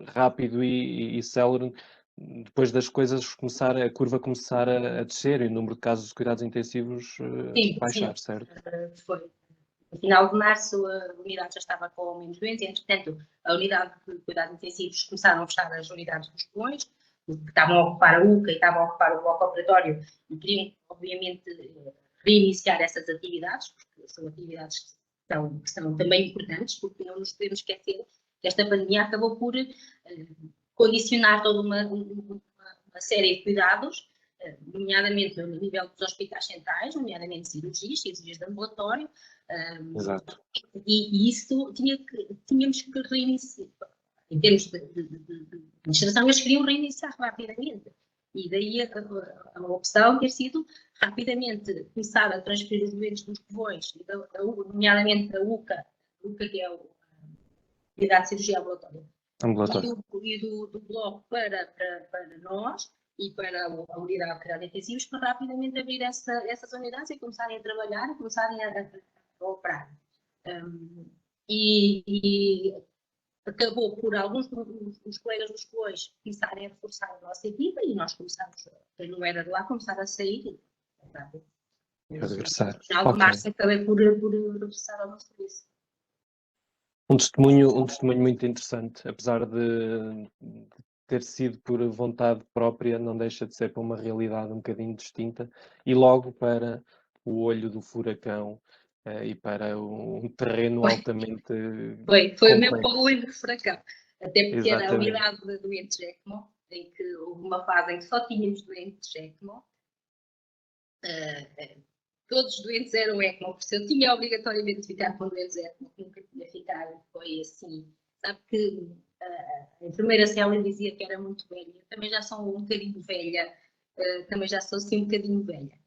rápido e célere, depois das coisas a curva começar a descer e o número de casos de cuidados intensivos baixar, certo? Foi. No final de março, a unidade já estava com menos doentes, entretanto, a unidade de cuidados intensivos começaram a fechar as unidades dos Covões, que estavam a ocupar a UCA e estavam a ocupar o bloco operatório e queriam, obviamente, reiniciar essas atividades, porque são atividades que são também importantes, porque não nos podemos esquecer que esta pandemia acabou por condicionar toda uma série de cuidados, nomeadamente no nível dos hospitais centrais, nomeadamente cirurgias de ambulatório. Exato. E isso tínhamos que reiniciar. Em termos de administração, eles queriam reiniciar rapidamente. E daí a opção ter sido rapidamente começar a transferir os doentes dos Covões, nomeadamente da UCA que é a unidade de cirurgia ambulatória. E do bloco para nós e para a unidade de cuidados intensivos para rapidamente abrir essas unidades e começarem a trabalhar e começarem a operar. E acabou por alguns dos colegas dos Covões começarem a reforçar a nossa equipa e nós começamos, quem não era de lá, começar a sair. No final de março acabei por regressar ao nosso serviço. Um testemunho muito interessante, apesar de ter sido por vontade própria, não deixa de ser para uma realidade um bocadinho distinta e logo para o olho do furacão e para um terreno altamente Foi mesmo para o olho do furacão, até porque Exatamente. era a unidade de doentes ECMO, em que houve uma fase em que só tínhamos doentes ECMO. Todos os doentes eram ECMO, porque eu tinha obrigatoriamente de ficar com doentes ECMO, nunca tinha ficado, foi assim. Sabe que a enfermeira Célia dizia que era muito velha, eu também já sou um bocadinho velha, também já sou assim um bocadinho velha.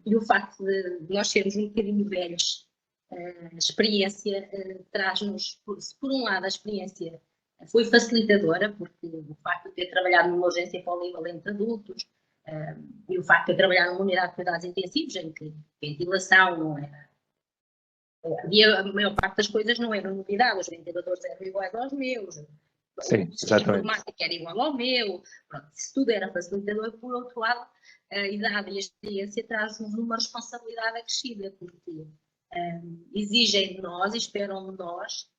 E o facto de nós sermos um bocadinho velhos, a experiência traz-nos, por um lado, a experiência foi facilitadora, porque o facto de ter trabalhado numa urgência polivalente de adultos, e o facto de trabalhar numa unidade de cuidados intensivos, em que ventilação não era. A maior parte das coisas não eram novidade, os ventiladores eram iguais aos meus, Sim, a informática era igual ao meu, pronto, isso tudo era facilitador. Por outro lado, a idade e a experiência traz-nos uma responsabilidade acrescida, porque exigem de nós e esperam de nós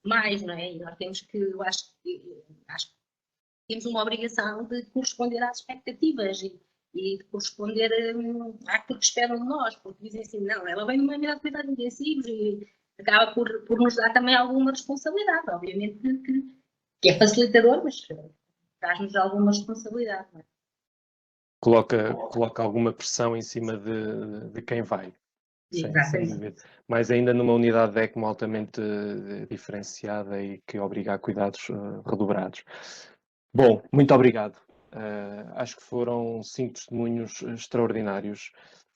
mais, não é? E nós temos que, eu acho que temos uma obrigação de corresponder às expectativas e de corresponder àquilo que esperam de nós, porque dizem assim, não, ela vem numa unidade de cuidados intensivos e acaba por nos dar também alguma responsabilidade, obviamente que é facilitador, mas traz-nos alguma responsabilidade, não é? Coloca alguma pressão em cima de quem vai. Sem dúvida. Mas ainda numa unidade de ECMO altamente diferenciada e que obriga a cuidados redobrados. Bom, muito obrigado. Acho que foram 5 testemunhos extraordinários.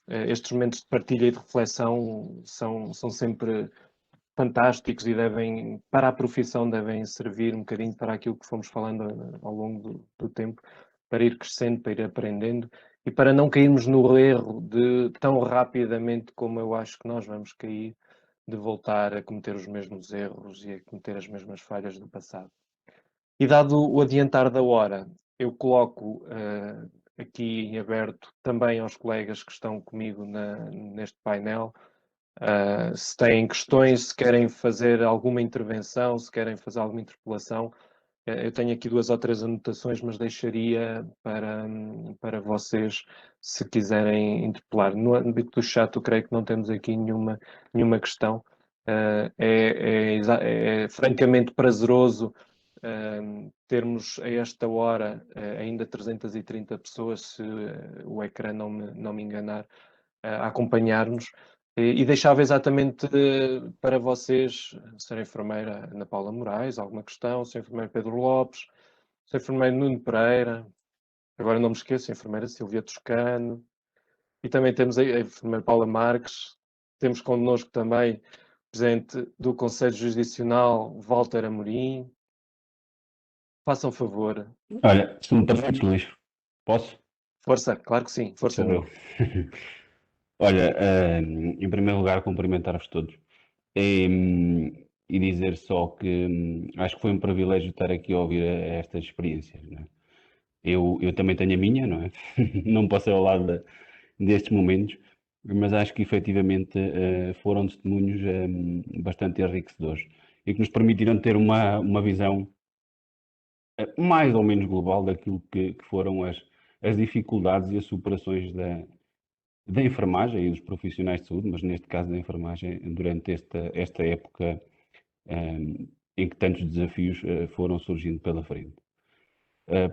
Estes momentos de partilha e de reflexão são sempre fantásticos e devem, para a profissão, devem servir um bocadinho para aquilo que fomos falando ao longo do tempo, para ir crescendo, para ir aprendendo e para não cairmos no erro de, tão rapidamente como eu acho que nós vamos cair, de voltar a cometer os mesmos erros e a cometer as mesmas falhas do passado. E dado o adiantar da hora, eu coloco aqui em aberto também aos colegas que estão comigo neste painel, se têm questões, se querem fazer alguma intervenção, se querem fazer alguma interpelação. Eu tenho aqui 2 ou 3 anotações, mas deixaria para vocês, se quiserem interpelar. No âmbito do chat, eu creio que não temos aqui nenhuma questão. É francamente prazeroso termos a esta hora ainda 330 pessoas, se o ecrã não me enganar, a acompanhar-nos. E deixava exatamente para vocês, Sra. Enfermeira Ana Paula Moraes, alguma questão, Sr. Enfermeiro Pedro Lopes, Sr. Enfermeiro Nuno Pereira, agora não me esqueço, a Enfermeira Silvia Toscano, e também temos a Enfermeira Paula Marques, temos connosco também o Presidente do Conselho Jurisdicional, Walter Amorim. Façam favor. Olha, se me permites, Luís, posso? Força, claro que sim, força. Sou eu. Olha, em primeiro lugar, cumprimentar-vos todos e dizer só que acho que foi um privilégio estar aqui a ouvir estas experiências, não é? Eu também tenho a minha, não é? Não passei ao lado destes momentos, mas acho que efetivamente foram testemunhos bastante enriquecedores e que nos permitiram ter uma visão mais ou menos global daquilo que foram as dificuldades e as superações da enfermagem e dos profissionais de saúde, mas neste caso da enfermagem, durante esta época em que tantos desafios foram surgindo pela frente.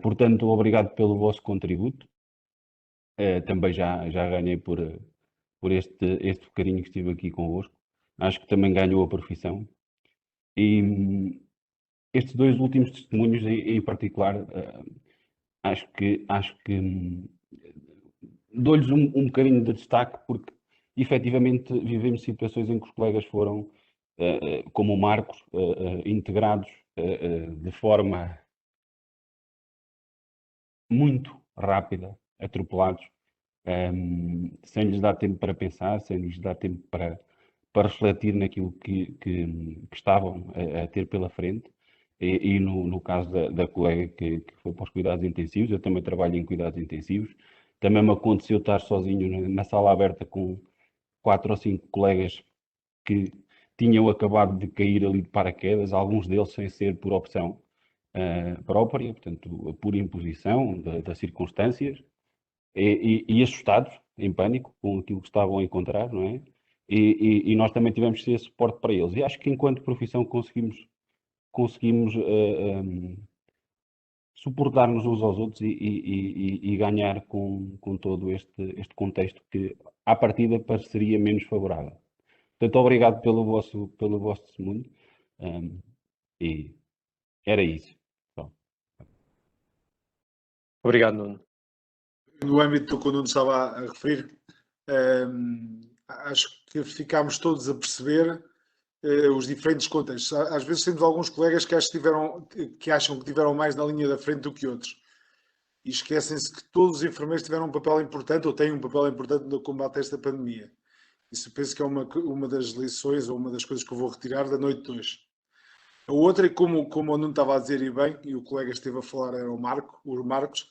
Portanto, obrigado pelo vosso contributo. Também já ganhei por este bocadinho que estive aqui convosco. Acho que também ganhou a profissão. E estes 2 últimos testemunhos em particular, acho que dou-lhes um bocadinho de destaque porque efetivamente vivemos situações em que os colegas foram, como o Marcos, integrados de forma muito rápida, atropelados, sem lhes dar tempo para pensar, sem lhes dar tempo para refletir naquilo que estavam a ter pela frente. E no caso da colega que foi para os cuidados intensivos, eu também trabalho em cuidados intensivos, também me aconteceu estar sozinho na sala aberta com 4 ou 5 colegas que tinham acabado de cair ali de paraquedas, alguns deles sem ser por opção própria, portanto, por imposição das circunstâncias, e assustados, em pânico, com aquilo que estavam a encontrar, não é? E nós também tivemos que ser suporte para eles. E acho que enquanto profissão conseguimos suportar-nos uns aos outros e ganhar com todo este contexto que, à partida, pareceria menos favorável. Portanto, obrigado pelo vosso testemunho. E era isso. Bom. Obrigado, Nuno. No âmbito que o Nuno estava a referir, acho que ficámos todos a perceber os diferentes contextos. Às vezes temos alguns colegas que acham que tiveram mais na linha da frente do que outros. E esquecem-se que todos os enfermeiros tiveram um papel importante ou têm um papel importante no combate a esta pandemia. Isso penso que é uma das lições ou uma das coisas que eu vou retirar da noite de hoje. A outra, como o Nuno estava a dizer e bem, e o colega esteve a falar, era o Marcos,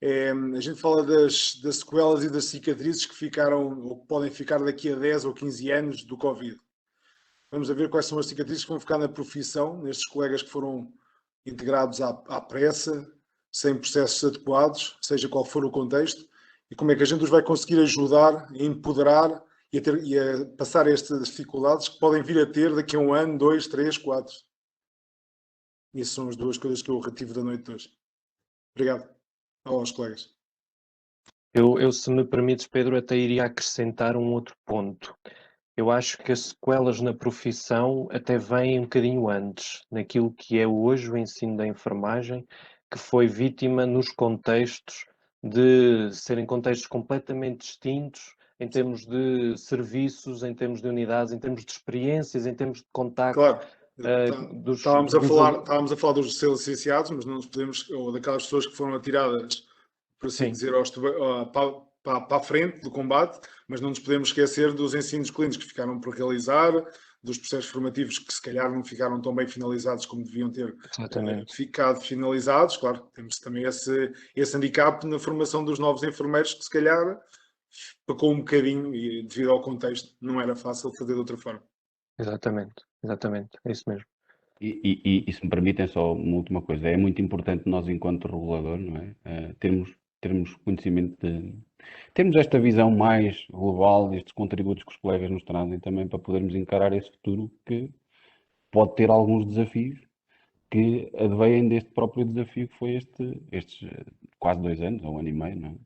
A gente fala das sequelas e das cicatrizes que ficaram ou que podem ficar daqui a 10 ou 15 anos do Covid. Vamos a ver quais são as cicatrizes que vão ficar na profissão, nestes colegas que foram integrados à pressa, sem processos adequados, seja qual for o contexto, e como é que a gente os vai conseguir ajudar, a empoderar e a passar estas dificuldades que podem vir a ter daqui a 1 ano, 2, 3, 4. Essas são as duas coisas que eu retive da noite de hoje. Obrigado aos colegas. Eu, se me permites, Pedro, até iria acrescentar um outro ponto. Eu acho que as sequelas na profissão até vêm um bocadinho antes, naquilo que é hoje o ensino da enfermagem, que foi vítima nos contextos de serem contextos completamente distintos, em termos de serviços, em termos de unidades, em termos de experiências, em termos de contacto. Claro, estávamos a falar dos licenciados, mas não nos podemos, ou daquelas pessoas que foram atiradas, por assim dizer, para a frente do combate, mas não nos podemos esquecer dos ensinos clínicos que ficaram por realizar, dos processos formativos que se calhar não ficaram tão bem finalizados como deviam ter ficado finalizados. Claro, temos também esse handicap na formação dos novos enfermeiros que se calhar pecou um bocadinho e devido ao contexto não era fácil fazer de outra forma. Exatamente, é isso mesmo. E se me permitem só uma última coisa, é muito importante nós enquanto regulador, não é? Termos conhecimento termos esta visão mais global, estes contributos que os colegas nos trazem também para podermos encarar esse futuro que pode ter alguns desafios que advêm deste próprio desafio que foi estes quase 2 anos, ou 1 ano e meio, não é?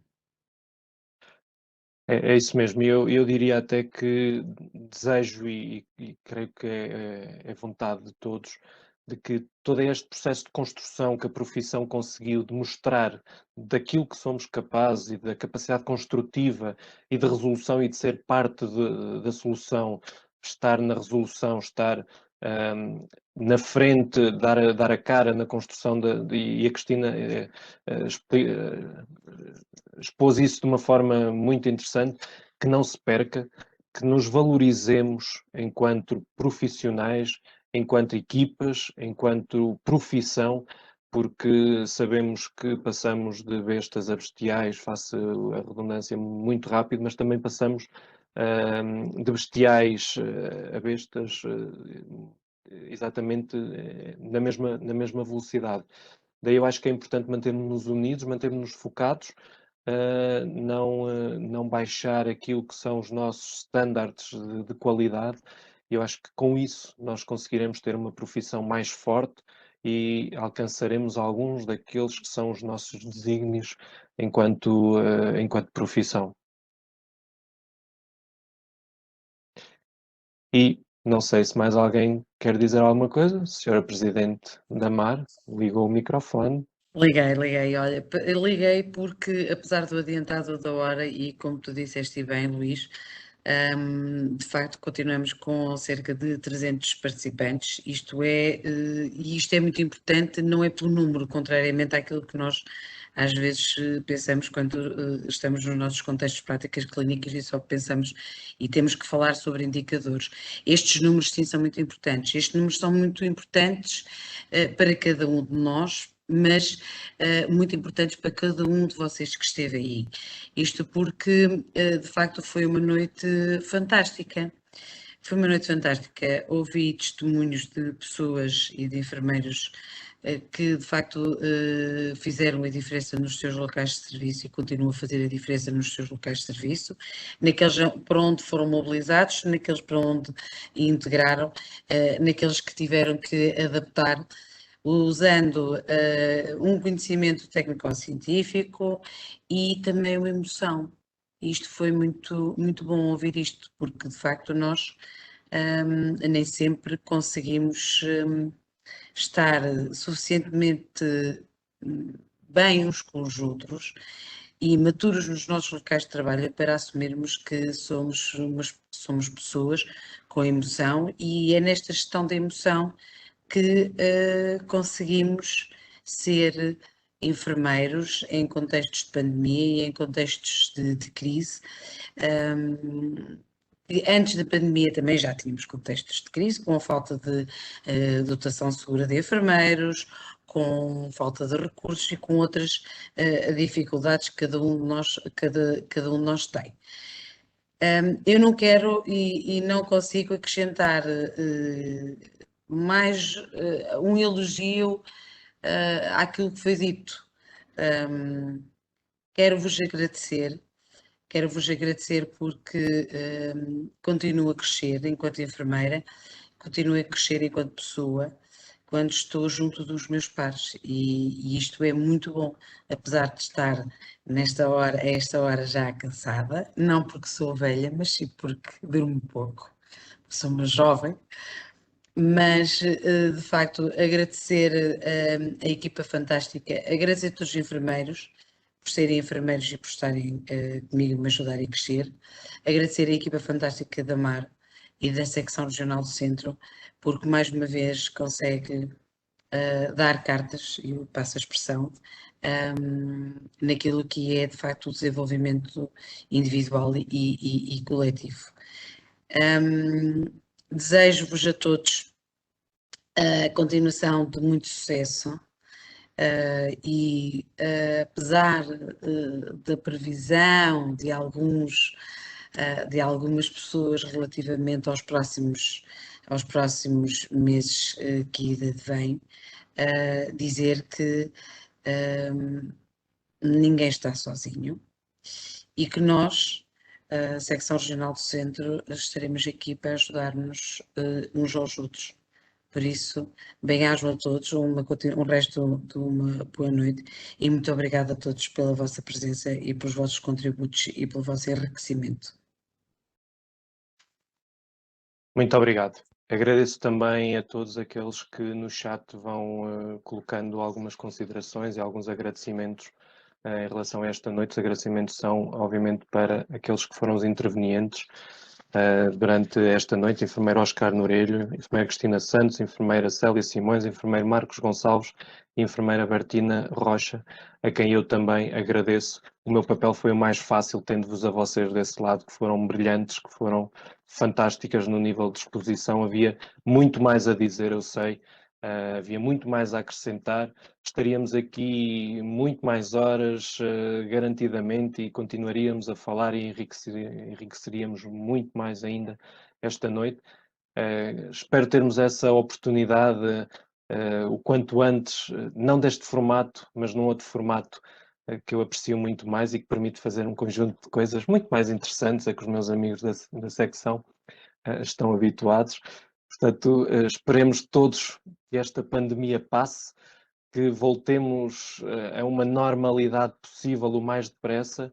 É isso mesmo, eu diria até que desejo e creio que é vontade de todos, de que todo este processo de construção que a profissão conseguiu demonstrar daquilo que somos capazes e da capacidade construtiva e de resolução e de ser parte da solução, estar na resolução, estar na frente, dar a cara na construção e a Cristina expôs isso de uma forma muito interessante, que não se perca, que nos valorizemos enquanto profissionais, enquanto equipas, enquanto profissão, porque sabemos que passamos de bestas a bestiais, face a redundância, muito rápido, mas também passamos de bestiais a bestas exatamente na mesma velocidade. Daí eu acho que é importante mantermos-nos unidos, mantermos-nos focados, não baixar aquilo que são os nossos estándares de qualidade. Eu acho que com isso nós conseguiremos ter uma profissão mais forte e alcançaremos alguns daqueles que são os nossos desígnios enquanto profissão. E não sei se mais alguém quer dizer alguma coisa. Senhora Presidente da MAR, ligou o microfone. Liguei, olha, liguei porque apesar do adiantado da hora e como tu disseste bem, Luís, de facto continuamos com cerca de 300 participantes, isto é muito importante, não é pelo número, contrariamente àquilo que nós às vezes pensamos quando estamos nos nossos contextos de práticas clínicas e só pensamos e temos que falar sobre indicadores. Estes números sim são muito importantes, estes números são muito importantes para cada um de nós, mas muito importantes para cada um de vocês que esteve aí. Isto porque, de facto, foi uma noite fantástica. Foi uma noite fantástica. Ouvi testemunhos de pessoas e de enfermeiros que, de facto, fizeram a diferença nos seus locais de serviço e continuam a fazer a diferença nos seus locais de serviço, naqueles para onde foram mobilizados, naqueles para onde integraram, naqueles que tiveram que adaptar, usando um conhecimento técnico-científico e também uma emoção. Isto foi muito, muito bom ouvir isto, porque de facto nós nem sempre conseguimos estar suficientemente bem uns com os outros e maturos nos nossos locais de trabalho para assumirmos que somos pessoas com emoção, e é nesta gestão da emoção que conseguimos ser enfermeiros em contextos de pandemia e em contextos de crise. Antes da pandemia também já tínhamos contextos de crise, com a falta de dotação segura de enfermeiros, com falta de recursos e com outras dificuldades que cada um de nós tem. Eu não quero e não consigo acrescentar mais um elogio àquilo que foi dito. Quero-vos agradecer porque continuo a crescer enquanto enfermeira, continuo a crescer enquanto pessoa, quando estou junto dos meus pares, e isto é muito bom, apesar de estar a esta hora já cansada, não porque sou velha, mas sim porque durmo pouco, sou uma jovem, mas de facto agradecer a equipa fantástica, agradecer a todos os enfermeiros, por serem enfermeiros e por estarem comigo, me ajudarem a crescer. Agradecer a equipa fantástica da MAR e da Secção Regional do Centro, porque mais uma vez consegue dar cartas, e eu passo a expressão, naquilo que é de facto o desenvolvimento individual e coletivo. Desejo-vos a todos a continuação de muito sucesso. E apesar da previsão de algumas pessoas relativamente aos próximos meses que ainda vêm, dizer que ninguém está sozinho e que nós, a Secção Regional do Centro, estaremos aqui para ajudar-nos uns aos outros. Por isso, bem-ajam a todos, um resto de uma boa noite e muito obrigada a todos pela vossa presença e pelos vossos contributos e pelo vosso enriquecimento. Muito obrigado. Agradeço também a todos aqueles que no chat vão colocando algumas considerações e alguns agradecimentos em relação a esta noite. Os agradecimentos são, obviamente, para aqueles que foram os intervenientes durante esta noite: enfermeiro Oscar Norelho, enfermeira Cristina Santos, enfermeira Célia Simões, enfermeiro Marcos Gonçalves e enfermeira Bertina Rocha, a quem eu também agradeço. O meu papel foi o mais fácil, tendo-vos a vocês desse lado, que foram brilhantes, que foram fantásticas no nível de exposição. Havia muito mais a dizer, eu sei, havia muito mais a acrescentar. Estaríamos aqui muito mais horas, garantidamente, e continuaríamos a falar e enriqueceríamos muito mais ainda esta noite. Espero termos essa oportunidade o quanto antes, não deste formato, mas num outro formato que eu aprecio muito mais e que permite fazer um conjunto de coisas muito mais interessantes a que os meus amigos da secção estão habituados. Portanto, esperemos todos que esta pandemia passe, que voltemos a uma normalidade possível o mais depressa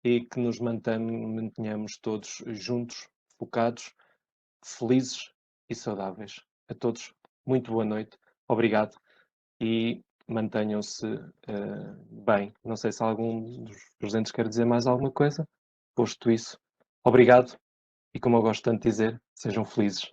e que nos mantenhamos todos juntos, focados, felizes e saudáveis. A todos, muito boa noite, obrigado e mantenham-se bem. Não sei se algum dos presentes quer dizer mais alguma coisa. Posto isso, obrigado e, como eu gosto tanto de dizer, sejam felizes.